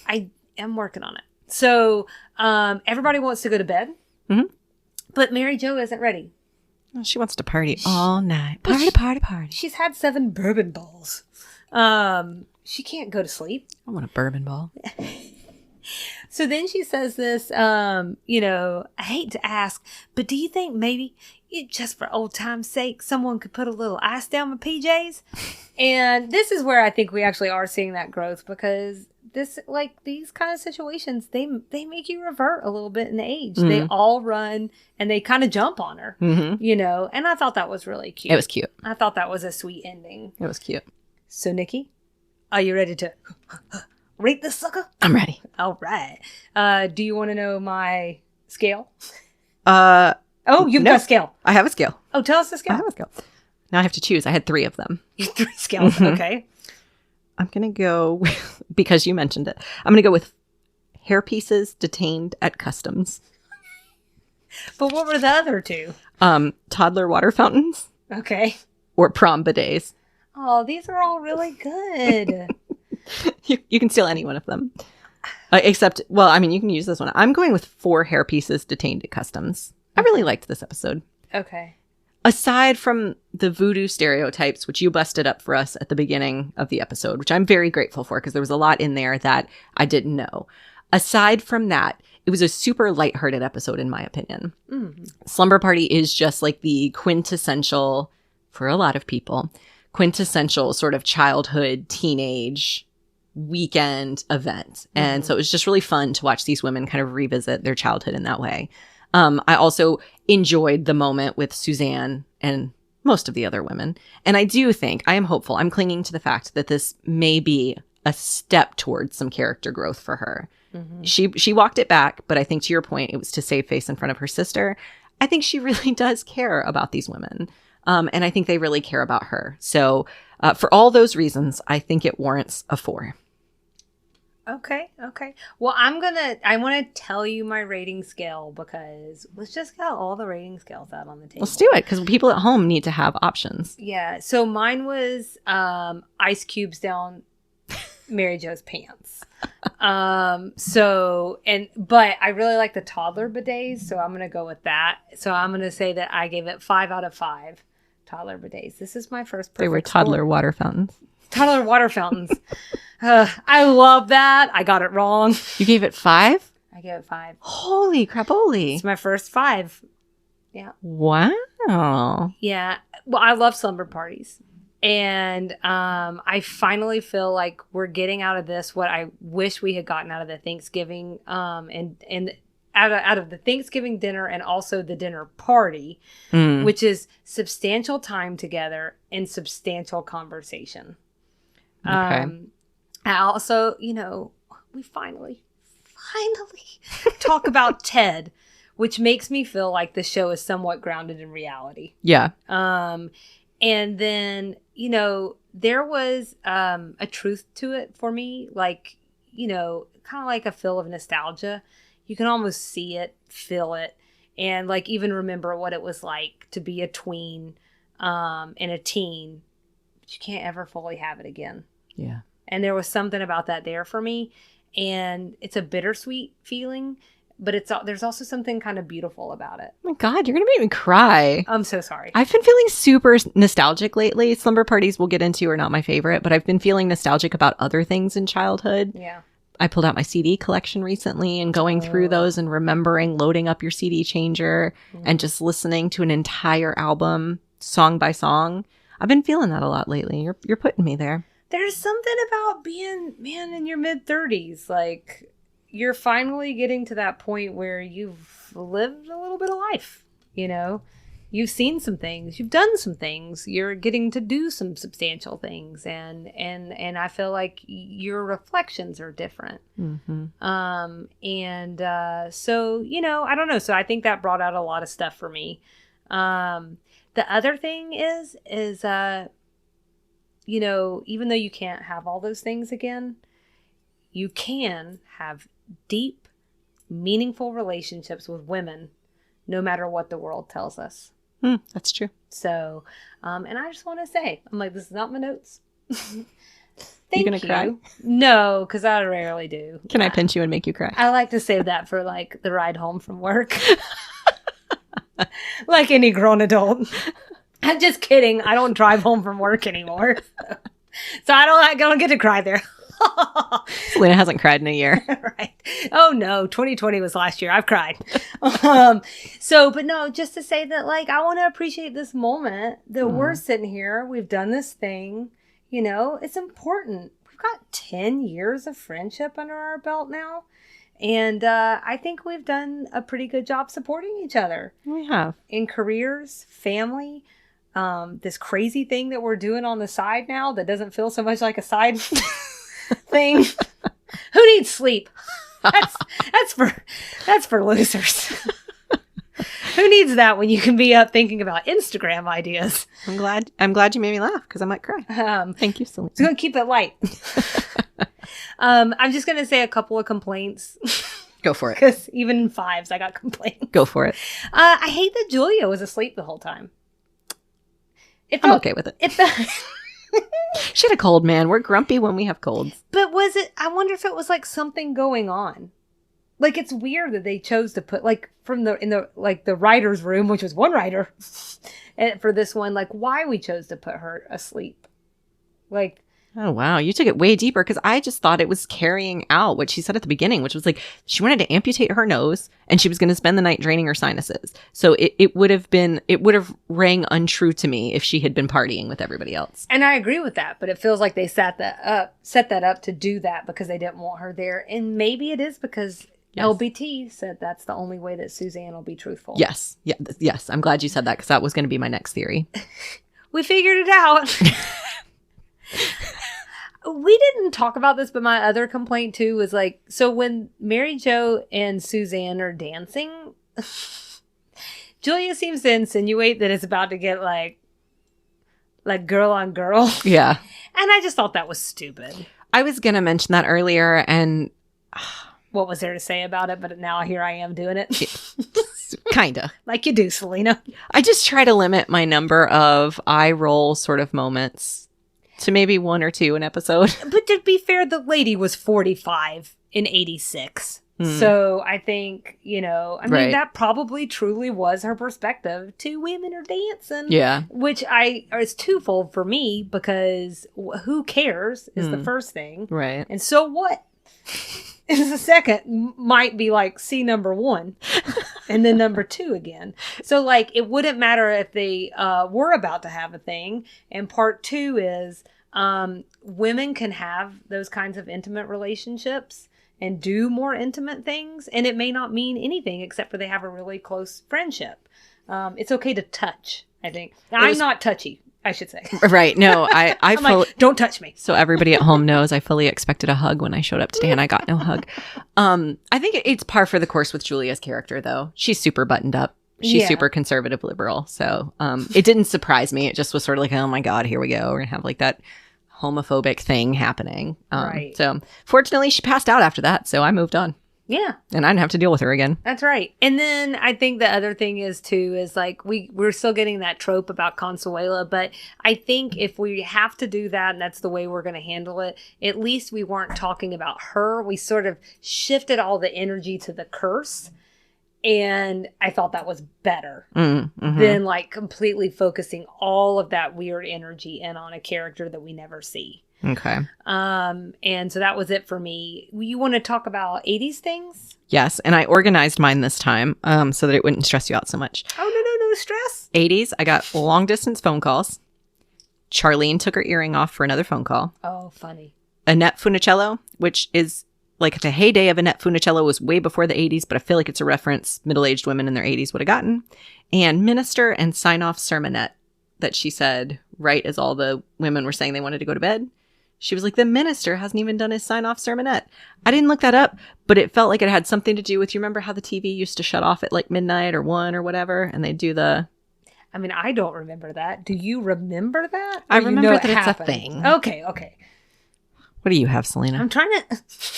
I am working on it. So everybody wants to go to bed, but Mary Jo isn't ready. Well, she wants to party all night. Party. She's had 7 bourbon balls. She can't go to sleep. I want a bourbon ball. So then she says this, I hate to ask, but do you think maybe, just for old time's sake, someone could put a little ice down my PJs? And this is where I think we actually are seeing that growth, because these kind of situations, they make you revert a little bit in age. Mm-hmm. They all run and they kind of jump on her, and I thought that was really cute. It was cute. I thought that was a sweet ending. It was cute. So, Nikki, are you ready to rate this sucker? I'm ready. All right. Do you want to know my scale? You've got a scale. I have a scale. Oh, tell us the scale. I have a scale. Now I have to choose. I had 3 of them. 3 scales. Mm-hmm. Okay. I'm going to go, because you mentioned it, I'm going to go with hair pieces detained at customs. But what were the other 2? Toddler water fountains. Okay. Or prom bidets. Oh, these are all really good. You can steal any one of them. Except, you can use this one. I'm going with 4 hair pieces detained at customs. I really liked this episode. Okay. Aside from the voodoo stereotypes, which you busted up for us at the beginning of the episode, which I'm very grateful for because there was a lot in there that I didn't know. Aside from that, it was a super lighthearted episode, in my opinion. Mm-hmm. Slumber Party is just like the quintessential, for a lot of people, quintessential sort of childhood, teenage weekend event. Mm-hmm. And so it was just really fun to watch these women kind of revisit their childhood in that way. I also enjoyed the moment with Suzanne and most of the other women. And I am hopeful. I'm clinging to the fact that this may be a step towards some character growth for her. Mm-hmm. She walked it back, but I think to your point, it was to save face in front of her sister. I think she really does care about these women. And I think they really care about her. So for all those reasons, I think it warrants a 4. Okay. Well, I want to tell you my rating scale because let's just get all the rating scales out on the table. Let's do it because people at home need to have options. Yeah. So mine was ice cubes down Mary Jo's pants. But I really like the toddler bidets, so I'm going to go with that. So I'm going to say that I gave it 5 out of 5 toddler bidets. This is my first perfect They were toddler water fountains. Toddler water fountains. I love that. I got it wrong. You gave it 5? I gave it 5. Holy crapoly. It's my first 5. Yeah. Wow. Yeah. Well, I love slumber parties. And I finally feel like we're getting out of this what I wish we had gotten out of the Thanksgiving and out of the Thanksgiving dinner and also the dinner party, which is substantial time together and substantial conversation. Okay. I also, we finally talk about Ted, which makes me feel like the show is somewhat grounded in reality. Yeah. And then, there was a truth to it for me. Like, kind of like a feel of nostalgia. You can almost see it, feel it, and like even remember what it was like to be a tween and a teen. But you can't ever fully have it again. Yeah. And there was something about that there for me. And it's a bittersweet feeling, but there's also something kind of beautiful about it. Oh my God, you're going to make me cry. I'm so sorry. I've been feeling super nostalgic lately. Slumber parties we'll get into are not my favorite, but I've been feeling nostalgic about other things in childhood. Yeah. I pulled out my CD collection recently and going through those and remembering loading up your CD changer and just listening to an entire album song by song. I've been feeling that a lot lately. You're putting me there. There's something about being, man, in your mid-30s. Like, you're finally getting to that point where you've lived a little bit of life, You've seen some things. You've done some things. You're getting to do some substantial things. And I feel like your reflections are different. Mm-hmm. So, I don't know. So I think that brought out a lot of stuff for me. The other thing is even though you can't have all those things again, you can have deep, meaningful relationships with women, no matter what the world tells us. That's true. So, and I just want to say, I'm like, this is not my notes. You gonna cry? No, because I rarely do. Can I pinch you and make you cry? I like to save that for like the ride home from work. Like any grown adult. I'm just kidding. I don't drive home from work anymore. So I don't get to cry there. Salina hasn't cried in a year. Right. Oh no, 2020 was last year. I've cried. But no, just to say that, like, I want to appreciate this moment that we're sitting here. We've done this thing. It's important. We've got 10 years of friendship under our belt now. And I think we've done a pretty good job supporting each other. We have. In careers, family, this crazy thing that we're doing on the side now that doesn't feel so much like a side thing. Who needs sleep? That's for losers. Who needs that when you can be up thinking about Instagram ideas? I'm glad you made me laugh because I might cry. Thank you, Salina. I'm going to keep it light. I'm just going to say a couple of complaints. Go for it. Because even in fives, I got complaints. Go for it. I hate that Julia was asleep the whole time. I'm okay with it. She had a cold, man. We're grumpy when we have colds. But I wonder if it was like something going on. Like, it's weird that they chose to put, like, in the writer's room, which was one writer, and for this one, like, why we chose to put her asleep. Like, oh, wow. You took it way deeper because I just thought it was carrying out what she said at the beginning, which was like she wanted to amputate her nose and she was going to spend the night draining her sinuses. So it would have rang untrue to me if she had been partying with everybody else. And I agree with that, but it feels like they set that up to do that because they didn't want her there. And maybe it is because LBT said that's the only way that Suzanne will be truthful. Yes. Yeah. Yes. I'm glad you said that because that was going to be my next theory. We figured it out. We didn't talk about this, but my other complaint too was like, so when Mary Jo and Suzanne are dancing, Julia seems to insinuate that it's about to get like girl on girl. Yeah. And I just thought that was stupid. I was going to mention that earlier and what was there to say about it? But now here I am doing it. Kinda. Like you do, Salina. I just try to limit my number of eye roll sort of moments to maybe one or two an episode. But to be fair, the lady was 45 in 86. So I think, Right. that probably truly was her perspective. Two women are dancing. Yeah. Which is twofold for me because who cares is the first thing. Right. And so what? Is the second might be like C number 1 and then number 2 again. So like it wouldn't matter if they were about to have a thing. And part 2 is women can have those kinds of intimate relationships and do more intimate things. And it may not mean anything except for they have a really close friendship. It's okay to touch, I think. I'm not touchy, I should say. Right. No, I'm like, don't touch me. So everybody at home knows I fully expected a hug when I showed up today and I got no hug. I think it's par for the course with Julia's character, though. She's super buttoned up. She's super conservative liberal. So it didn't surprise me. It just was sort of like, oh my God, here we go. We're going to have like that homophobic thing happening. Right. So fortunately, she passed out after that. So I moved on. Yeah. And I didn't have to deal with her again. That's right. And then I think the other thing is too, is like we're still getting that trope about Consuela, but I think if we have to do that and that's the way we're going to handle it, at least we weren't talking about her. We sort of shifted all the energy to the curse. And I thought that was better than like completely focusing all of that weird energy in on a character that we never see. Okay. And so that was it for me. You want to talk about 80s things? Yes. And I organized mine this time so that it wouldn't stress you out so much. Oh, no stress. 80s, I got long distance phone calls. Charlene took her earring off for another phone call. Oh, funny. Annette Funicello, which is like the heyday of Annette Funicello was way before the 80s, but I feel like it's a reference middle-aged women in their 80s would have gotten. And minister and sign-off sermonette that she said right as all the women were saying they wanted to go to bed. She was like, the minister hasn't even done his sign-off sermonette. I didn't look that up, but it felt like it had something to do with, you remember how the TV used to shut off at like midnight or 1 or whatever, and they'd do the... I mean, I don't remember that. Do you remember that? I remember that it's a thing. Okay. What do you have, Salina? I'm trying to...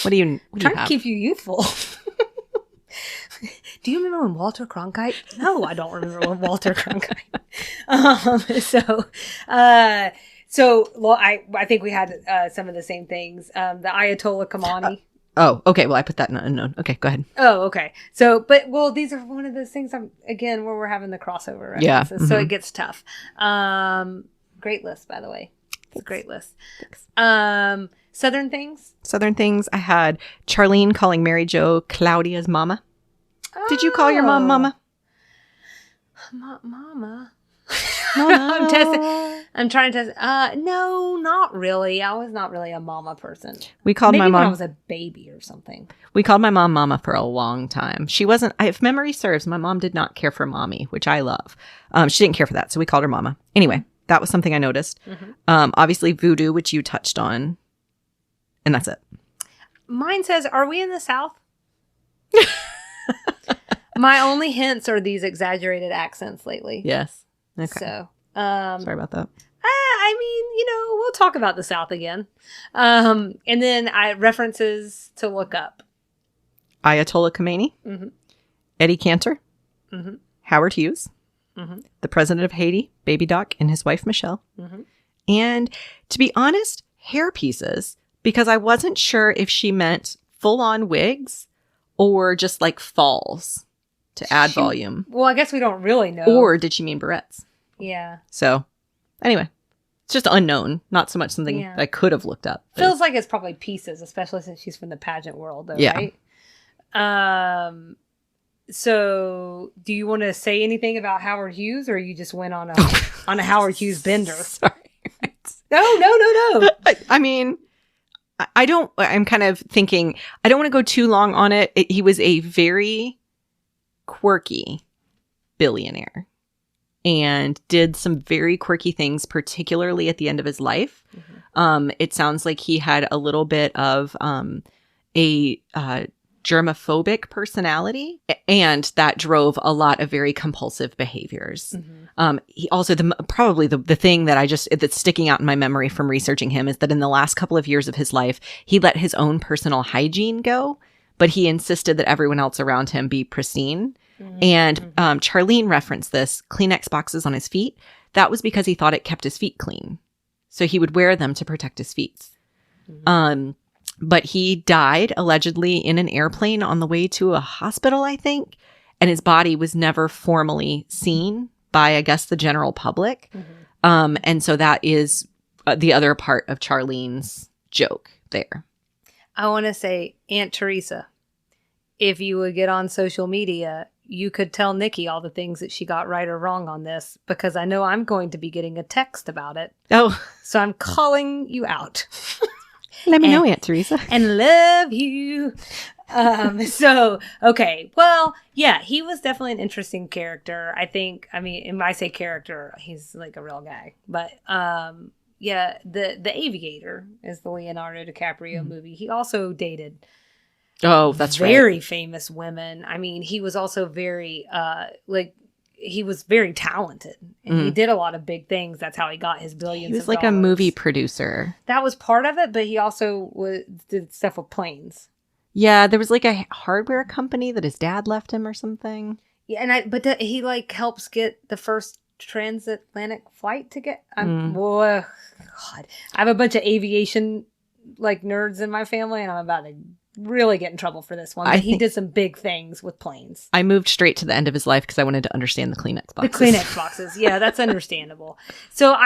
What do you have? Keep you youthful. Do you remember when Walter Cronkite? No, I don't remember when Walter Cronkite. I think we had some of the same things. The Ayatollah Khamenei. Oh, okay. Well, I put that in unknown. Okay, go ahead. Oh, okay. So, these are one of those things. Again, where we're having the crossover references, yeah. So it gets tough. Great list, by the way. It's a great list. Southern things. Southern things. I had Charlene calling Mary Jo Claudia's mama. Did you call your mom mama? Mama. Mama. I'm trying to test. No, not really. I was not really a mama person. We called Maybe my mom. when I was a baby or something. We called my mom mama for a long time. She wasn't, if memory serves, my mom did not care for mommy, which I love. She didn't care for that. So we called her mama. Anyway, that was something I noticed. Obviously Voodoo, which you touched on. And that's it. Mine says, are we in the South? My only hints are these exaggerated accents lately. Yes. Okay. So, sorry about that. I mean, we'll talk about the South again. And then references to look up. Ayatollah Khamenei. Eddie Cantor. Howard Hughes. The president of Haiti, Baby Doc, and his wife, Michelle. And to be honest, hair pieces, because I wasn't sure if she meant full-on wigs or just like falls to add volume. Well, I guess we don't really know. Or did she mean barrettes? Yeah. So, anyway, it's just unknown. Not so much something I could have looked up. Feels like it's probably pieces, especially since she's from the pageant world, though, right? So, do you want to say anything about Howard Hughes, or you just went on a Howard Hughes bender? Sorry. No. I mean, I don't. I'm kind of thinking. I don't want to go too long on it. He was a very quirky billionaire and did some very quirky things, particularly at the end of his life. It sounds like he had a little bit of a germophobic personality, and that drove a lot of very compulsive behaviors. He also, probably the thing that that's sticking out in my memory from researching him is that in the last couple of years of his life, he let his own personal hygiene go, but he insisted that everyone else around him be pristine. And Charlene referenced this, Kleenex boxes on his feet. That was because he thought it kept his feet clean. So he would wear them to protect his feet. But he died allegedly in an airplane on the way to a hospital, I think. And his body was never formally seen by, I guess, the general public. And so that is the other part of Charlene's joke there. I want to say, Aunt Teresa, if you would get on social media, you could tell Nikki all the things that she got right or wrong on this, because I know I'm going to be getting a text about it. Oh. So I'm calling you out. Let me know, Aunt Teresa. And love you. Okay. Well, yeah, he was definitely an interesting character. I think, when I say character, he's like a real guy. But, yeah, the Aviator is the Leonardo DiCaprio movie. He also dated that's very famous women. I mean, he was also very, he was very talented and he did a lot of big things. That's how he got his billions. He was of like dollars. a movie producer. That was part of it, but he also did stuff with planes. Yeah, there was like a hardware company that his dad left him or something. Yeah, he like helps get the first transatlantic flight to get. Boy, God, I have a bunch of aviation like nerds in my family, and I'm about to really get in trouble for this one. But he did some big things with planes. I moved straight to the end of his life because I wanted to understand the Kleenex boxes. The Kleenex boxes, yeah, that's understandable. So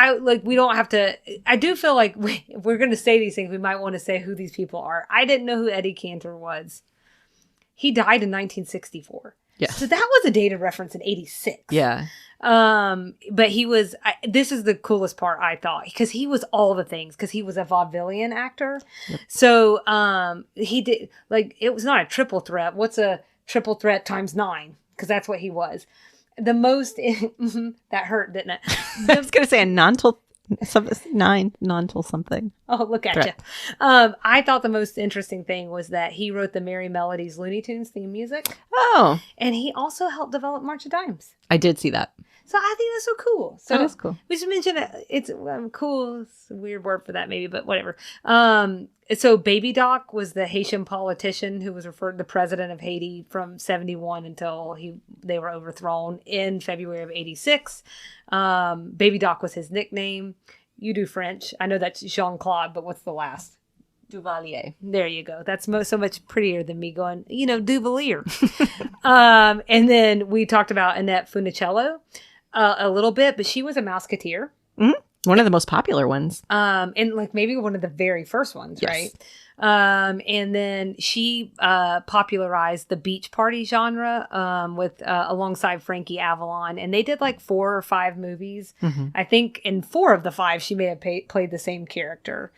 we don't have to. I do feel like if we're going to say these things, we might want to say who these people are. I didn't know who Eddie Cantor was. He died in 1964. Yeah. So that was a dated reference in 86. Yeah. But he was, this is the coolest part I thought, because he was all the things, because he was a vaudevillian actor. Yep. So, he did, like, it was not a triple threat. What's a triple threat times 9? Because that's what he was. The most, that hurt, didn't it? I was going to say a non-till something. Oh, look at threat. you. I thought the most interesting thing was that he wrote the Merry Melodies Looney Tunes theme music. Oh. And he also helped develop March of Dimes. I did see that. So I think that's so cool. So that is cool. We should mention that it's cool. It's a weird word for that maybe, but whatever. So Baby Doc was the Haitian politician who was referred to the president of Haiti from 71 until they were overthrown in February of 86. Baby Doc was his nickname. You do French. I know that's Jean-Claude, but what's the last? Duvalier. There you go. That's so much prettier than me going, Duvalier. And then we talked about Annette Funicello a little bit, but she was a Mouseketeer. Mm-hmm. One of the most popular ones. And like maybe one of the very first ones, yes. Right? And then she popularized the beach party genre with alongside Frankie Avalon, and they did like 4 or 5 movies. Mm-hmm. I think in 4 of the 5 she may have played the same character.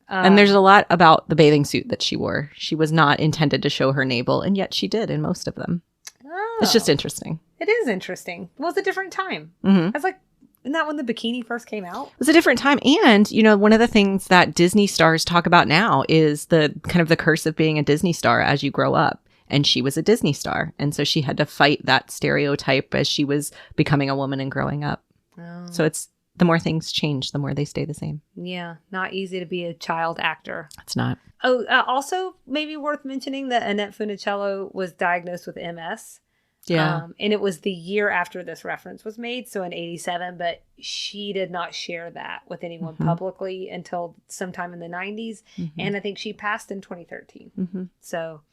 And there's a lot about the bathing suit that she wore. She was not intended to show her navel, and yet she did in most of them. Oh. It's just interesting. It is interesting. Well, it's a different time. Mm-hmm. I was like, isn't that when the bikini first came out? It was a different time. And, one of the things that Disney stars talk about now is the kind of the curse of being a Disney star as you grow up. And she was a Disney star. And so she had to fight that stereotype as she was becoming a woman and growing up. Oh. So it's the more things change, the more they stay the same. Yeah. Not easy to be a child actor. It's not. Oh, also maybe worth mentioning that Annette Funicello was diagnosed with MS. Yeah. And it was the year after this reference was made, so in 87, but she did not share that with anyone publicly until sometime in the 90s. Mm-hmm. And I think she passed in 2013. Mm-hmm. So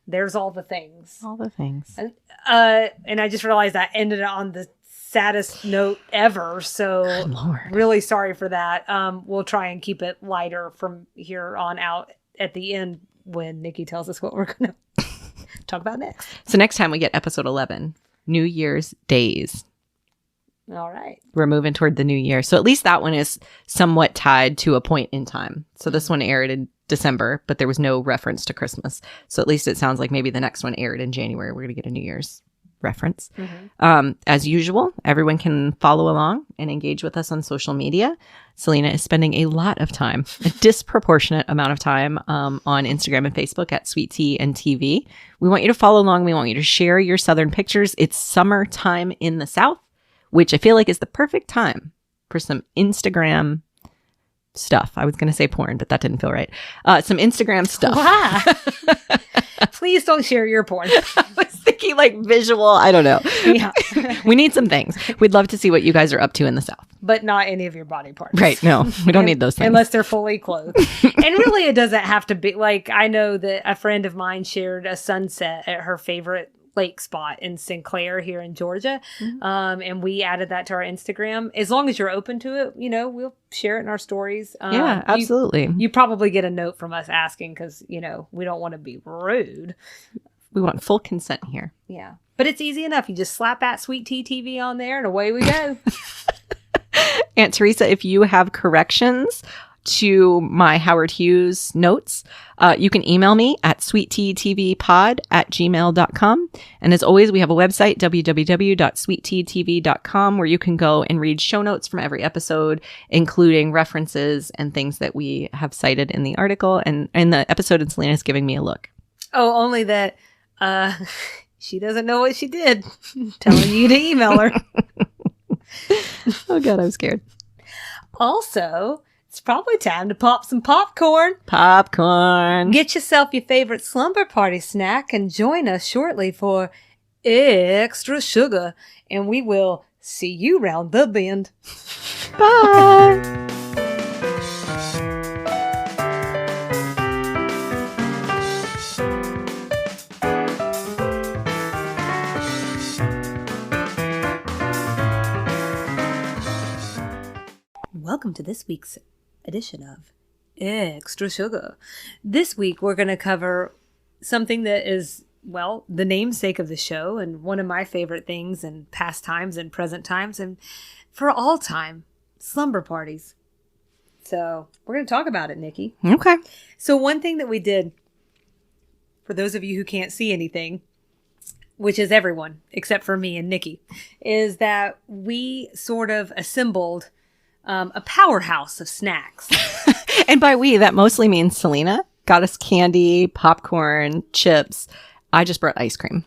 there's all the things. All the things. And I just realized I ended on the saddest note ever. So really sorry for that. We'll try and keep it lighter from here on out at the end when Nikki tells us what we're going to talk about next. So next time we get episode 11, New Year's Days. All right. We're moving toward the new year. So at least that one is somewhat tied to a point in time. So this one aired in December, but there was no reference to Christmas. So at least it sounds like maybe the next one aired in January. We're going to get a New Year's reference. Mm-hmm. As usual, everyone can follow along and engage with us on social media. Salina is spending a lot of time, a disproportionate amount of time on Instagram and Facebook at Sweet Tea and TV. We want you to follow along. We want you to share your Southern pictures. It's summertime in the South, which I feel like is the perfect time for some Instagram stuff. I was going to say porn, but that didn't feel right. Some Instagram stuff. Wow. Please don't share your porn. I was thinking like visual. I don't know. Yeah. We need some things. We'd love to see what you guys are up to in the South. But not any of your body parts. Right. No, we don't need those things. Unless they're fully clothed. And really, it doesn't have to be. Like, I know that a friend of mine shared a sunset at her favorite lake spot in Sinclair here in Georgia. Mm-hmm. And we added that to our Instagram. As long as you're open to it, we'll share it in our stories. Yeah, absolutely. You probably get a note from us asking because, we don't want to be rude. We want full consent here. Yeah. But it's easy enough. You just slap that Sweet Tea TV on there and away we go. Aunt Teresa, if you have corrections to my Howard Hughes notes, you can email me at sweetteatvpod@gmail.com. And as always, we have a website, www.sweetteatv.com, where you can go and read show notes from every episode, including references and things that we have cited in the article. And in the episode, and Salina's giving me a look. Oh, only that She doesn't know what she did. Telling you to email her. Oh, God, I'm scared. Also, it's probably time to pop some popcorn. Popcorn. Get yourself your favorite slumber party snack and join us shortly for Extra Sugar. And we will see you round the bend. Bye. Welcome to this week's edition of Extra Sugar. This week we're going to cover something that is, well, the namesake of the show and one of my favorite things in past times and present times and for all time, slumber parties. So we're going to talk about it, Nikki. Okay. So one thing that we did, for those of you who can't see anything, which is everyone except for me and Nikki, is that we sort of assembled a powerhouse of snacks. And by we, that mostly means Salina got us candy, popcorn, chips. I just brought ice cream.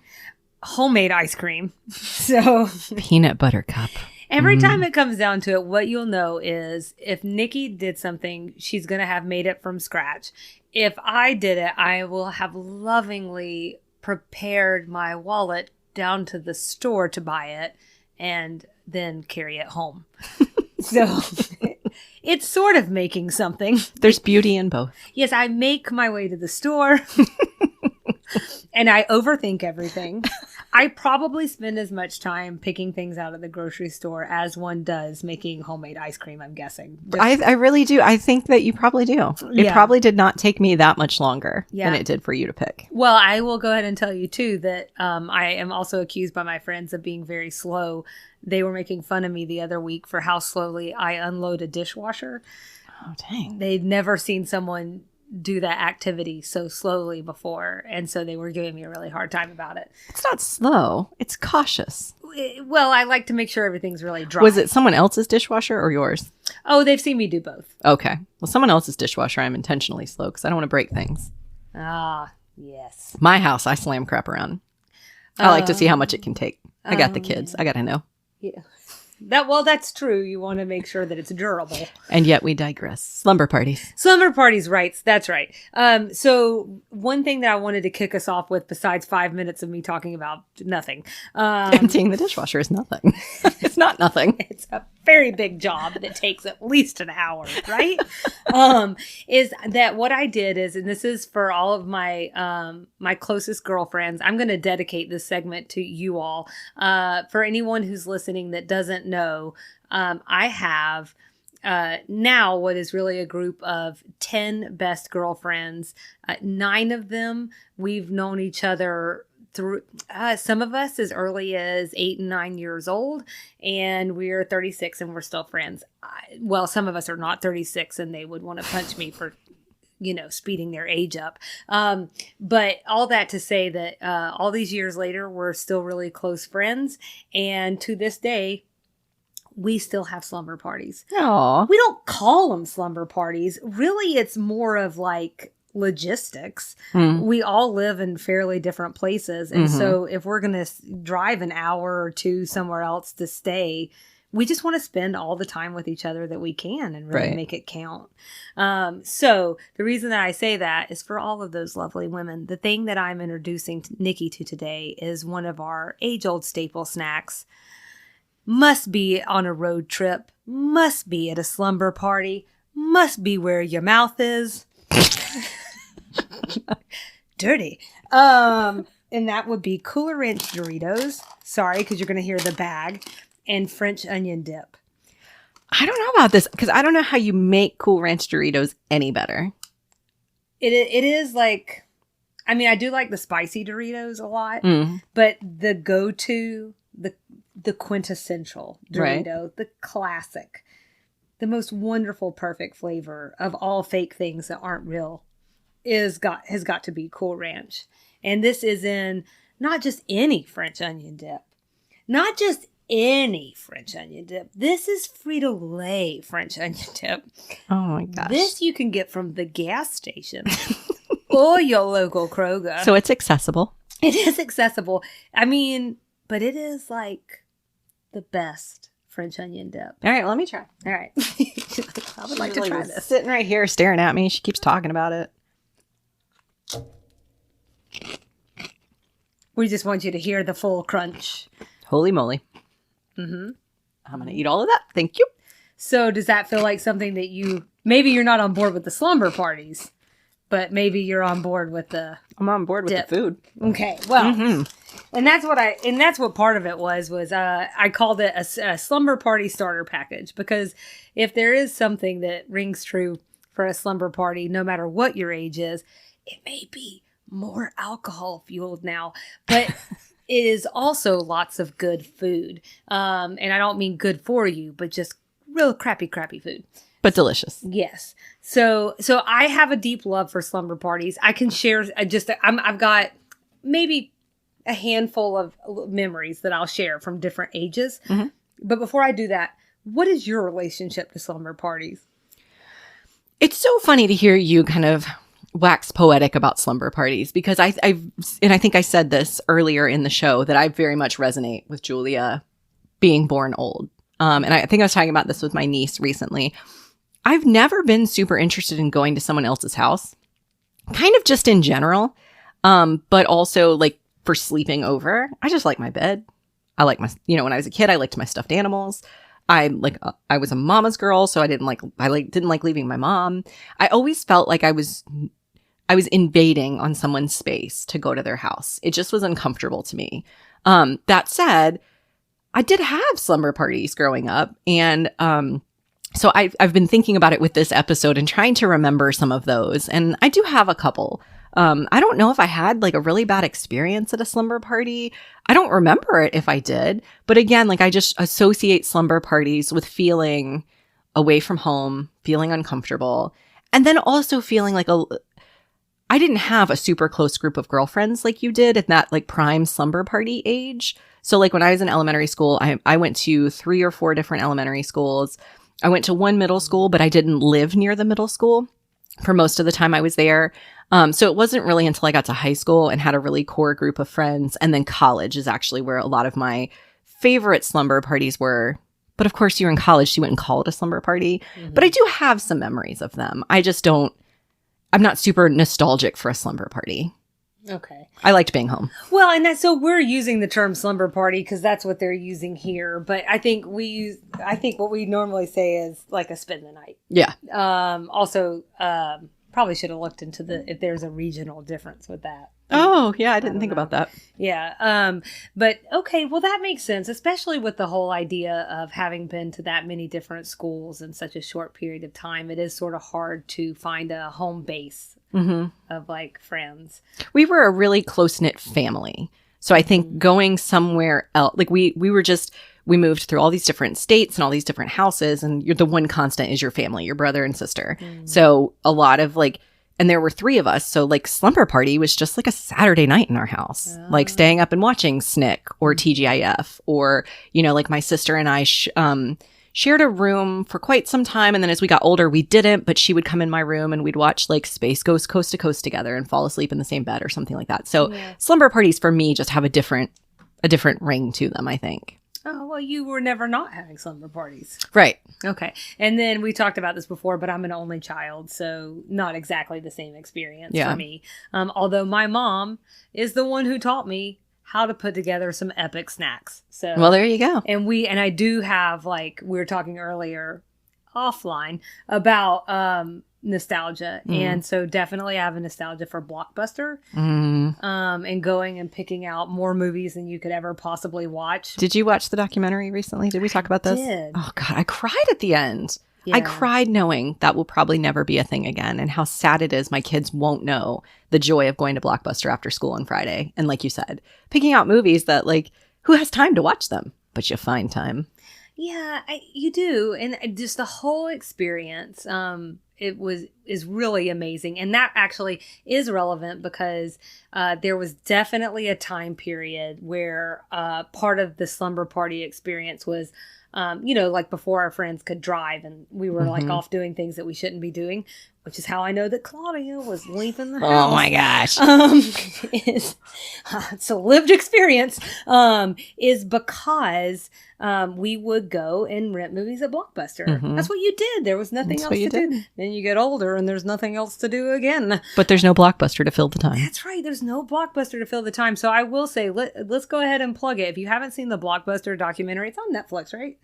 Homemade ice cream. So Peanut butter cup. every time it comes down to it, what you'll know is if Nikki did something, she's going to have made it from scratch. If I did it, I will have lovingly prepared my wallet down to the store to buy it and then carry it home. So it's sort of making something. There's beauty in both. Yes, I make my way to the store and I overthink everything. I probably spend as much time picking things out of the grocery store as one does making homemade ice cream, I'm guessing. I really do. I think that you probably do. It Yeah. probably did not take me that much longer Yeah. than it did for you to pick. Well, I will go ahead and tell you, too, that I am also accused by my friends of being very slow. They were making fun of me the other week for how slowly I unload a dishwasher. Oh, dang. They'd never seen someone do that activity so slowly before. And so they were giving me a really hard time about it. It's not slow. It's cautious. Well, I like to make sure everything's really dry. Was it someone else's dishwasher or yours? Oh, they've seen me do both. Okay. Well, someone else's dishwasher, I'm intentionally slow because I don't want to break things. Ah, yes. My house, I slam crap around. I like to see how much it can take. I got the kids. I got to know. Yeah. That's true. You want to make sure that it's durable. And yet we digress. Slumber parties. Slumber parties, rights. That's right. So one thing that I wanted to kick us off with, besides 5 minutes of me talking about nothing, Emptying the dishwasher is nothing. It's not nothing. it's a very big job that takes at least an hour, right? Is that what I did is, and this is for all of my my closest girlfriends, I'm going to dedicate this segment to you all. For anyone who's listening that doesn't know, I have now what is really a group of 10 best girlfriends. 9 of them, we've known each other through some of us as early as 8 and 9 years old, and we're 36 and we're still friends. Well, some of us are not 36 and they would want to punch me for, speeding their age up. But all that to say that all these years later, we're still really close friends. And to this day, we still have slumber parties. Aw. We don't call them slumber parties. Really, it's more of like logistics. We all live in fairly different places. And so if we're going to drive an hour or two somewhere else to stay, we just want to spend all the time with each other that we can and really make it count. So the reason that I say that is for all of those lovely women. The thing that I'm introducing Nikki to today is one of our age-old staple snacks. Must be on a road trip, must be at a slumber party, must be where your mouth is. Dirty. And that would be Cooler Ranch Doritos. Sorry, because you're going to hear the bag. And French onion dip. I don't know about this because I don't know how you make Cool Ranch Doritos any better. It is like, I mean, I do like the spicy Doritos a lot, but the go-to, the quintessential Dorito, the classic, the most wonderful, perfect flavor of all fake things that aren't real has got to be Cool Ranch. And this is in not just any French onion dip, not just any French onion dip. This is Frito-Lay French onion dip. Oh my gosh. This you can get from the gas station or your local Kroger. So it's accessible. It is accessible. I mean, but it is like the best French onion dip. All right, well, let me try. All right. I would like to try this. Sitting right here staring at me. She keeps talking about it. We just want you to hear the full crunch. Holy moly. Mm-hmm. I'm going to eat all of that. Thank you. So does that feel like something that maybe you're not on board with the slumber parties, but maybe you're on board with the I'm on board with dip. the food. Okay. Well, and that's what part of it was I called it a slumber party starter package, because if there is something that rings true for a slumber party, no matter what your age is, it may be more alcohol fueled now, but it is also lots of good food. And I don't mean good for you, but just real crappy food. But delicious. Yes. So I have a deep love for slumber parties. I can share I've got maybe a handful of memories that I'll share from different ages. Mm-hmm. But before I do that, what is your relationship to slumber parties? It's so funny to hear you kind of wax poetic about slumber parties, because I think I said this earlier in the show that I very much resonate with Julia being born old. And I think I was talking about this with my niece recently. I've never been super interested in going to someone else's house, kind of just in general, but also like for sleeping over. I just like my bed. I like when I was a kid, I liked my stuffed animals. I was a mama's girl, so I didn't like leaving my mom. I always felt like I was invading on someone's space to go to their house. It just was uncomfortable to me. That said, I did have slumber parties growing up, and so I've been thinking about it with this episode and trying to remember some of those. And I do have a couple. I don't know if I had like a really bad experience at a slumber party. I don't remember it if I did. But again, like I just associate slumber parties with feeling away from home, feeling uncomfortable, and then also feeling like I didn't have a super close group of girlfriends like you did at that like prime slumber party age. So like when I was in elementary school, I went to 3 or 4 different elementary schools. I went to one middle school, but I didn't live near the middle school for most of the time I was there. So it wasn't really until I got to high school and had a really core group of friends. And then college is actually where a lot of my favorite slumber parties were. But of course, you're in college, so you wouldn't call it a slumber party. Mm-hmm. But I do have some memories of them. I'm not super nostalgic for a slumber party. Okay. I liked being home. Well, and so we're using the term slumber party because that's what they're using here. But I think what we normally say is like a spend the night. Yeah. Also, probably should have looked into if there's a regional difference with that. Oh, yeah. I didn't think about that. Yeah. But okay. Well, that makes sense, especially with the whole idea of having been to that many different schools in such a short period of time. It is sort of hard to find a home base of like friends. We were a really close-knit family. So I think going somewhere else, like we moved through all these different states and all these different houses, and the one constant is your family, your brother and sister. So a lot of like, and there were 3 of us. So like slumber party was just like a Saturday night in our house, like staying up and watching SNCC or TGIF, or, like my sister and I shared a room for quite some time. And then as we got older, we didn't, but she would come in my room and we'd watch like Space Ghost Coast to Coast together and fall asleep in the same bed or something like that. So slumber parties for me just have a different ring to them, I think. Oh, well, you were never not having slumber parties. Right. Okay. And then we talked about this before, but I'm an only child, so not exactly the same experience for me. Although my mom is the one who taught me how to put together some epic snacks. So well, there you go. And I do have, like we were talking earlier offline about nostalgia. And so definitely I have a nostalgia for Blockbuster. And going and picking out more movies than you could ever possibly watch. Did you watch the documentary recently? Did we talk about this? I did. Oh God, I cried at the end. Yeah. I cried knowing that will probably never be a thing again, and how sad it is my kids won't know the joy of going to Blockbuster after school on Friday. And like you said, picking out movies that like, who has time to watch them? But you find time. Yeah, you do. And just the whole experience, is really amazing. And that actually is relevant because there was definitely a time period where part of the slumber party experience was, like before our friends could drive and we were like off doing things that we shouldn't be doing. which is how I know that Claudia was leaving the house. Oh my gosh. It's a lived experience, is because we would go and rent movies at Blockbuster. Mhm. That's what you did. There was nothing else to do. Then you get older and there's nothing else to do again. But there's no Blockbuster to fill the time. That's right. There's no Blockbuster to fill the time. So I will say, let's go ahead and plug it. If you haven't seen the Blockbuster documentary, it's on Netflix, right?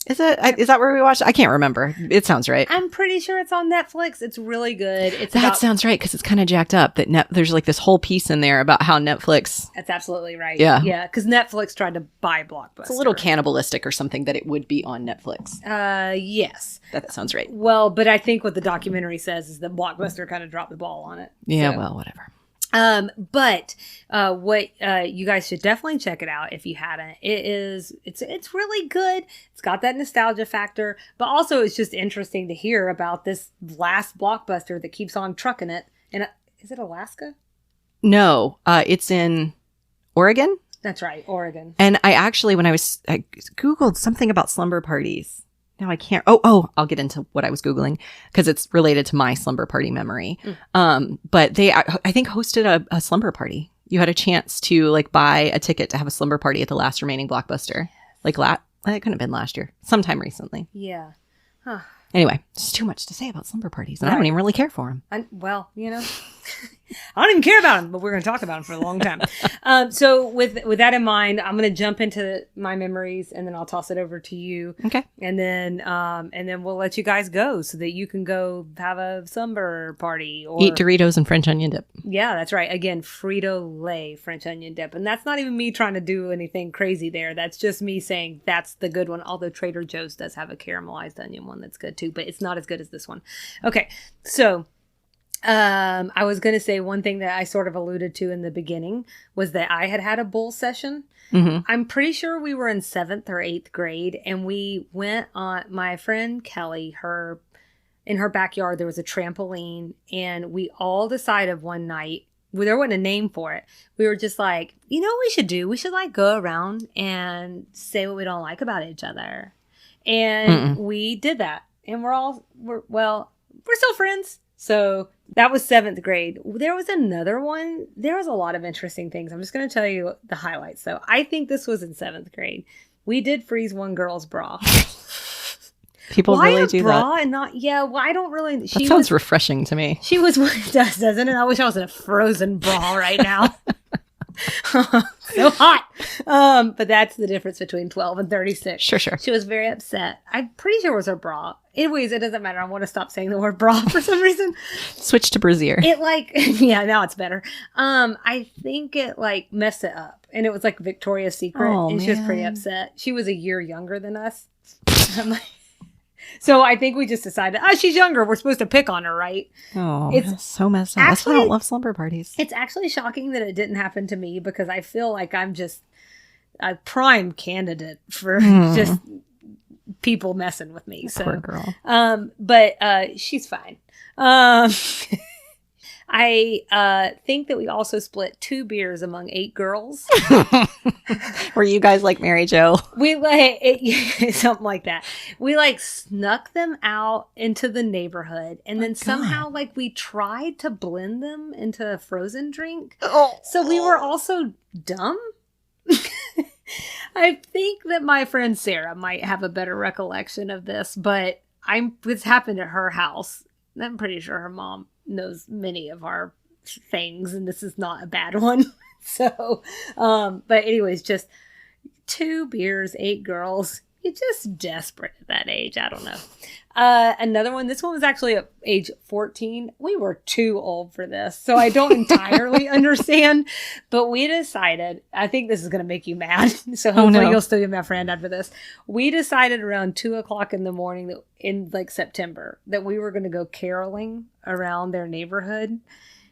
Is that where we watched? I can't remember. It sounds right. I'm pretty sure it's on Netflix. It's really good. Sounds right, because it's kind of jacked up. There's like this whole piece in there about how Netflix. That's absolutely right. Yeah. Yeah, because Netflix tried to buy Blockbuster. It's a little cannibalistic or something that it would be on Netflix. Yes. That sounds right. Well, but I think what the documentary says is that Blockbuster kind of dropped the ball on it. Yeah, So. well, whatever. But what you guys should definitely check it out if you hadn't. It's really good. It's got that nostalgia factor, but also it's just interesting to hear about this last Blockbuster that keeps on trucking it. And is it Alaska? No, it's in Oregon. That's right, Oregon. And I actually, when I Googled something about slumber parties. Now I can't. Oh, I'll get into what I was Googling because it's related to my slumber party memory. But they, I think, hosted a slumber party. You had a chance to like buy a ticket to have a slumber party at the last remaining Blockbuster. Like it couldn't have been last year, sometime recently. Yeah. Huh. Anyway, it's too much to say about slumber parties, and I don't even really care for them. Well, I don't even care about them, but we're going to talk about them for a long time. So with that in mind, I'm going to jump into my memories, and then I'll toss it over to you. Okay. And then we'll let you guys go so that you can go have a slumber party or Eat Doritos and French onion dip. Yeah, that's right. Again, Frito-Lay French onion dip, and that's not even me trying to do anything crazy there. That's just me saying that's the good one. Although Trader Joe's does have a caramelized onion one that's good too, but it's not as good as this one. Okay, so. I was going to say one thing that I sort of alluded to in the beginning was that I had a bull session. Mm-hmm. I'm pretty sure we were in 7th or 8th grade, and we went on my friend Kelly, in her backyard, there was a trampoline, and we all decided one night, there wasn't a name for it. We were just like, you know what we should do? We should like go around and say what we don't like about each other. And we did that. And we're still friends. So that was 7th grade. There was another one. There was a lot of interesting things. I'm just going to tell you the highlights. So I think this was in 7th grade. We did freeze one girl's bra. People Why really a do bra that. And not, yeah, well, I don't really. That sounds refreshing to me. She was, it does, doesn't it? I wish I was in a frozen bra right now. So hot. But that's the difference between 12 and 36. Sure. She was very upset. I'm pretty sure it was her bra. Anyways, it doesn't matter. I want to stop saying the word bra for some reason. Switch to brassiere. Yeah, now it's better. I think it like messed it up. And it was like Victoria's Secret. And she was pretty upset. She was a year younger than us. So I think we just decided, she's younger. We're supposed to pick on her, right? Oh, it's so messed up. That's why I don't love slumber parties. It's actually shocking that it didn't happen to me because I feel like I'm just a prime candidate for just people messing with me. So, poor girl. But she's fine. I think that we also split 2 beers among 8 girls. Were you guys like Mary Jo? We something like that. We like snuck them out into the neighborhood, and then somehow like we tried to blend them into a frozen drink. So we were also dumb. I think that my friend Sarah might have a better recollection of this, but it's happened at her house. I'm pretty sure her mom knows many of our things, and this is not a bad one. So, but anyways, just 2 beers, 8 girls. You're just desperate at that age. I don't know. Another one. This one was actually at age 14. We were too old for this, so I don't entirely understand. But we decided, I think this is going to make you mad. So hopefully you'll still be my friend after this. We decided around 2:00 in the morning in like September that we were going to go caroling around their neighborhood.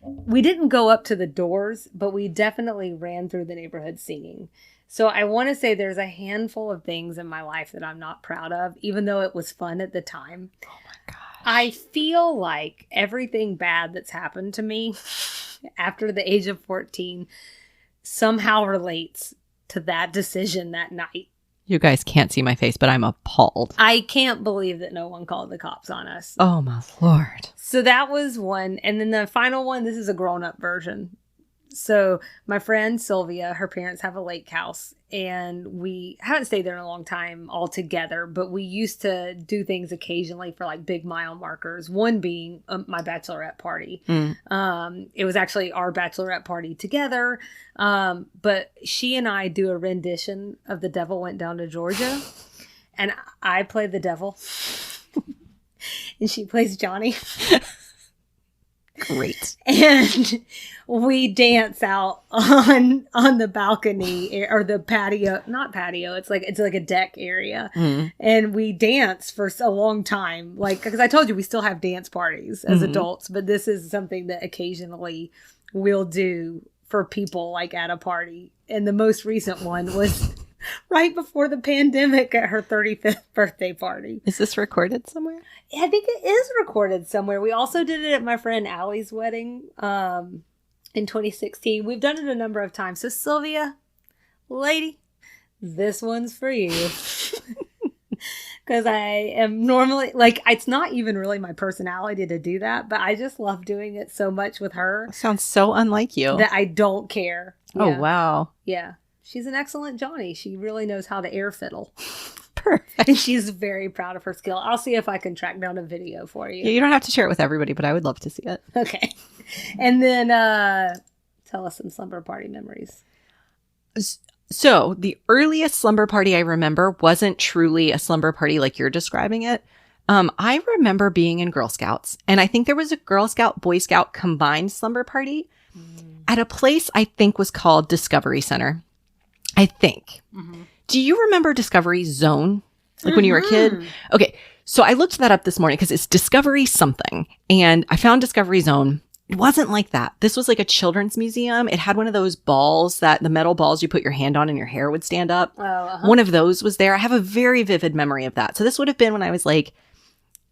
We didn't go up to the doors, but we definitely ran through the neighborhood singing. So I want to say there's a handful of things in my life that I'm not proud of, even though it was fun at the time. Oh my gosh. I feel like everything bad that's happened to me after the age of 14 somehow relates to that decision that night. You guys can't see my face, but I'm appalled. I can't believe that no one called the cops on us. Oh, my Lord. So that was one. And then the final one, this is a grown-up version. So my friend Sylvia, her parents have a lake house, and we haven't stayed there in a long time all together, but we used to do things occasionally for like big mile markers, one being my bachelorette party. It was actually our bachelorette party together, but she and I do a rendition of The Devil Went Down to Georgia, and I play the devil, and she plays Johnny. Great. And we dance out on the balcony or the patio, not patio. It's like a deck area. And we dance for a long time. Like, because I told you we still have dance parties as adults, but this is something that occasionally we'll do for people like at a party. And the most recent one was right before the pandemic at her 35th birthday party. Is this recorded somewhere? I think it is recorded somewhere. We also did it at my friend Allie's wedding in 2016. We've done it a number of times. So Sylvia, lady, this one's for you. Because I am normally, like, it's not even really my personality to do that, but I just love doing it so much with her. Sounds so unlike you. That I don't care. Oh, Yeah. wow. Yeah. She's an excellent Johnny. She really knows how to air fiddle. Perfect. And she's very proud of her skill. I'll see if I can track down a video for you. Yeah, you don't have to share it with everybody, but I would love to see it. Okay. And then tell us some slumber party memories. So the earliest slumber party I remember wasn't truly a slumber party like you're describing it. I remember being in Girl Scouts, and I think there was a Girl Scout, Boy Scout combined slumber party at a place I think was called Discovery Center. I think. Do you remember Discovery Zone? Like when you were a kid? Okay. So I looked that up this morning because it's Discovery something. And I found Discovery Zone. It wasn't like that. This was like a children's museum. It had one of those balls the metal balls you put your hand on and your hair would stand up. One of those was there. I have a very vivid memory of that. So this would have been when I was like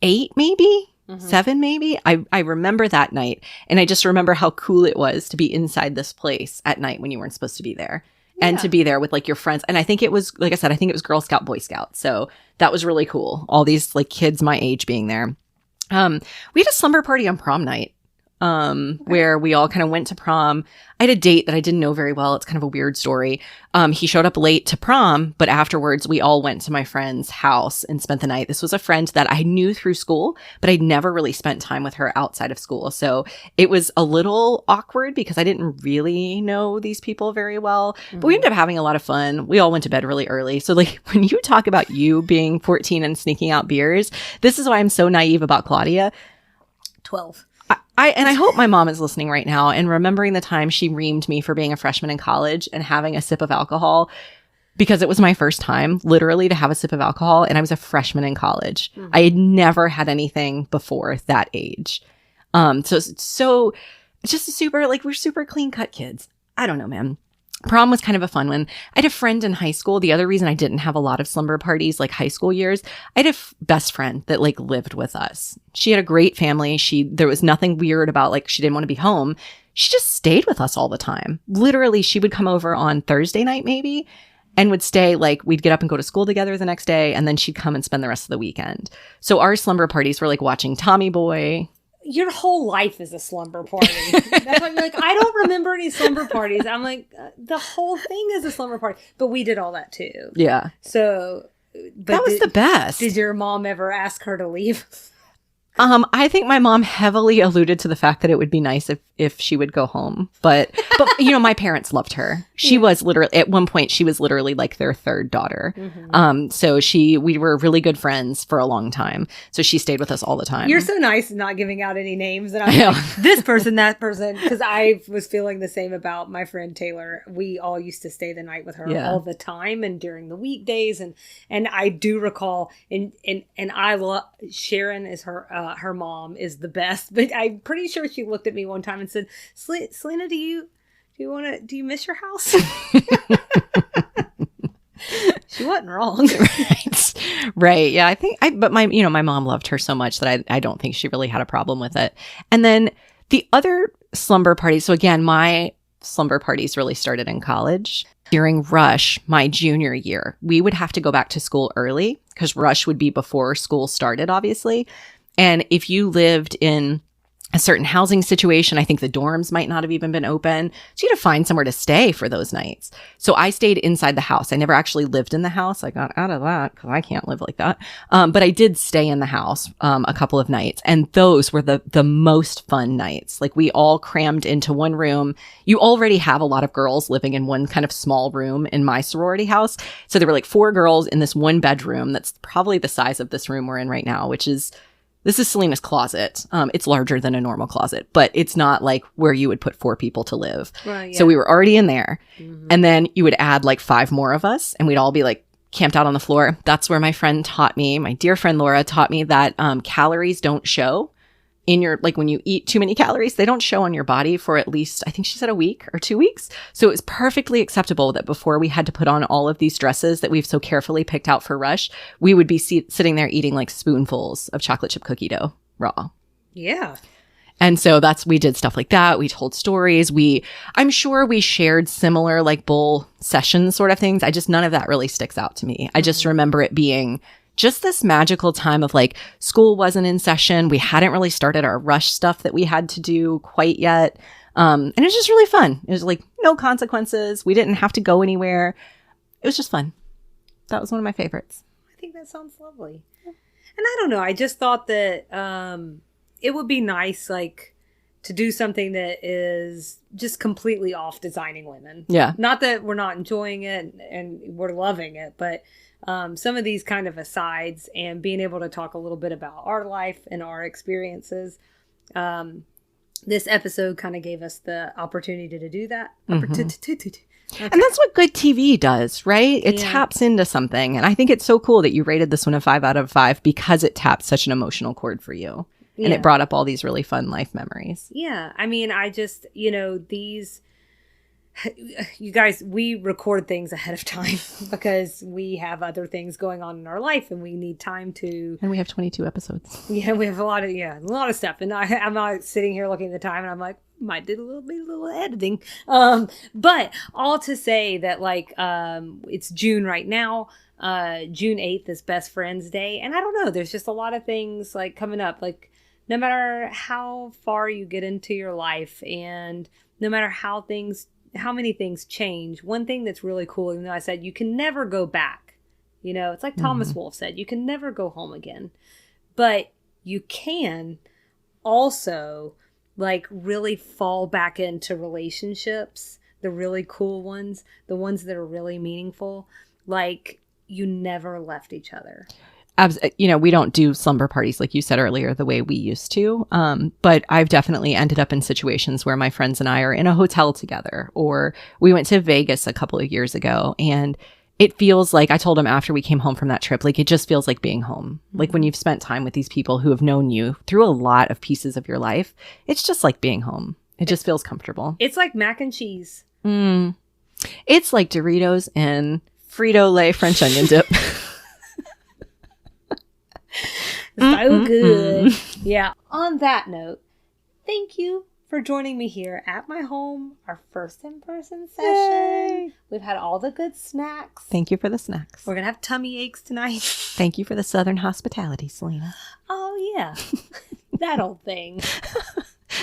8, maybe 7, maybe. I remember that night. And I just remember how cool it was to be inside this place at night when you weren't supposed to be there. And to be there with like your friends. And I think it was, like I said, I think it was Girl Scout, Boy Scout. So that was really cool. All these like kids my age being there. We had a slumber party on prom night. Where we all kind of went to prom. I had a date that I didn't know very well. It's kind of a weird story. He showed up late to prom, but afterwards we all went to my friend's house and spent the night. This was a friend that I knew through school, but I'd never really spent time with her outside of school. So it was a little awkward because I didn't really know these people very well, but we ended up having a lot of fun. We all went to bed really early. So like when you talk about you being 14 and sneaking out beers, this is why I'm so naive about Claudia. 12. I hope my mom is listening right now and remembering the time she reamed me for being a freshman in college and having a sip of alcohol because it was my first time literally to have a sip of alcohol, and I was a freshman in college. I had never had anything before that age. So just a super, like, we're super clean cut kids. I don't know, man. Prom was kind of a fun one. I had a friend in high school. The other reason I didn't have a lot of slumber parties like high school years, I had a best friend that like lived with us. She had a great family. There was nothing weird about like she didn't want to be home. She just stayed with us all the time. Literally, she would come over on Thursday night maybe and would stay, like we'd get up and go to school together the next day, and then she'd come and spend the rest of the weekend. So our slumber parties were like watching Tommy Boy. Your whole life is a slumber party. That's why you're like, I don't remember any slumber parties. I'm like, the whole thing is a slumber party. But we did all that too. Yeah. So. That was the best. Did your mom ever ask her to leave? I think my mom heavily alluded to the fact that it would be nice if she would go home. But you know, my parents loved her. She was literally, at one point, she was literally like their third daughter. So we were really good friends for a long time. So she stayed with us all the time. You're so nice not giving out any names. And I'm like, this person, that person. Because I was feeling the same about my friend Taylor. We all used to stay the night with her all the time and during the weekdays. And I do recall, and I love, Sharon is her mom is the best, but I'm pretty sure she looked at me one time and said, Selena, do you miss your house? She wasn't wrong. Right. Yeah. But my mom loved her so much that I don't think she really had a problem with it. And then the other slumber party. So again, my slumber parties really started in college. During rush, my junior year, we would have to go back to school early because rush would be before school started, obviously. And if you lived in a certain housing situation, I think the dorms might not have even been open. So you had to find somewhere to stay for those nights. So I stayed inside the house. I never actually lived in the house. I got out of that because I can't live like that. But I did stay in the house a couple of nights. And those were the most fun nights. Like we all crammed into one room. You already have a lot of girls living in one kind of small room in my sorority house. So there were like 4 girls in this one bedroom that's probably the size of this room we're in right now, this is Salina's closet. It's larger than a normal closet, but it's not like where you would put 4 people to live. Right, yeah. So we were already in there. Mm-hmm. And then you would add like 5 more of us and we'd all be like camped out on the floor. That's where my friend taught me, my dear friend Laura taught me that calories don't show in your, like when you eat too many calories, they don't show on your body for at least, I think she said a week or 2 weeks. So it was perfectly acceptable that before we had to put on all of these dresses that we've so carefully picked out for rush, we would be sitting there eating like spoonfuls of chocolate chip cookie dough raw. Yeah. And so we did stuff like that. We told stories. I'm sure we shared similar like bull session sort of things. None of that really sticks out to me. I just remember it being just this magical time of like school wasn't in session. We hadn't really started our rush stuff that we had to do quite yet. And it was just really fun. It was like no consequences. We didn't have to go anywhere. It was just fun. That was one of my favorites. I think that sounds lovely. And I don't know. I just thought that it would be nice like to do something that is just completely off designing women. Yeah. Not that we're not enjoying it and we're loving it, but some of these kind of asides and being able to talk a little bit about our life and our experiences. This episode kind of gave us the opportunity to do that. Okay. And that's what good TV does, right? It taps into something. And I think it's so cool that you rated this one a 5 out of 5 because it tapped such an emotional chord for you. Yeah. And it brought up all these really fun life memories. Yeah. I mean, I just, you guys, we record things ahead of time because we have other things going on in our life and we need time to. And we have 22 episodes. Yeah, we have a lot of stuff. And I'm not sitting here looking at the time and I'm like, might do a little editing. But all to say that like, it's June right now. June 8th is Best Friends Day. And I don't know, there's just a lot of things like coming up, like no matter how far you get into your life and no matter how many things change. One thing that's really cool, even though I said you can never go back. It's like Thomas Wolfe said, you can never go home again. But you can also like really fall back into relationships, the really cool ones, the ones that are really meaningful. Like you never left each other. We don't do slumber parties, like you said earlier, the way we used to. But I've definitely ended up in situations where my friends and I are in a hotel together, or we went to Vegas a couple of years ago. And it feels like, I told him after we came home from that trip, like it just feels like being home. Mm-hmm. Like when you've spent time with these people who have known you through a lot of pieces of your life, it's just like being home. It just feels comfortable. It's like mac and cheese. It's like Doritos and Frito-Lay French onion dip. So good. Yeah. On that note, thank you for joining me here at my home, our first in-person session. Yay. We've had all the good snacks. Thank you for the snacks. We're going to have tummy aches tonight. Thank you for the Southern hospitality, Salina. Oh, yeah. That old thing.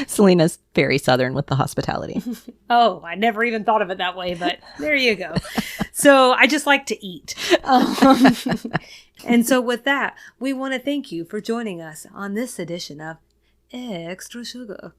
Selina's very Southern with the hospitality. Oh, I never even thought of it that way, but there you go. So I just like to eat. And so with that, we want to thank you for joining us on this edition of Extra Sugar.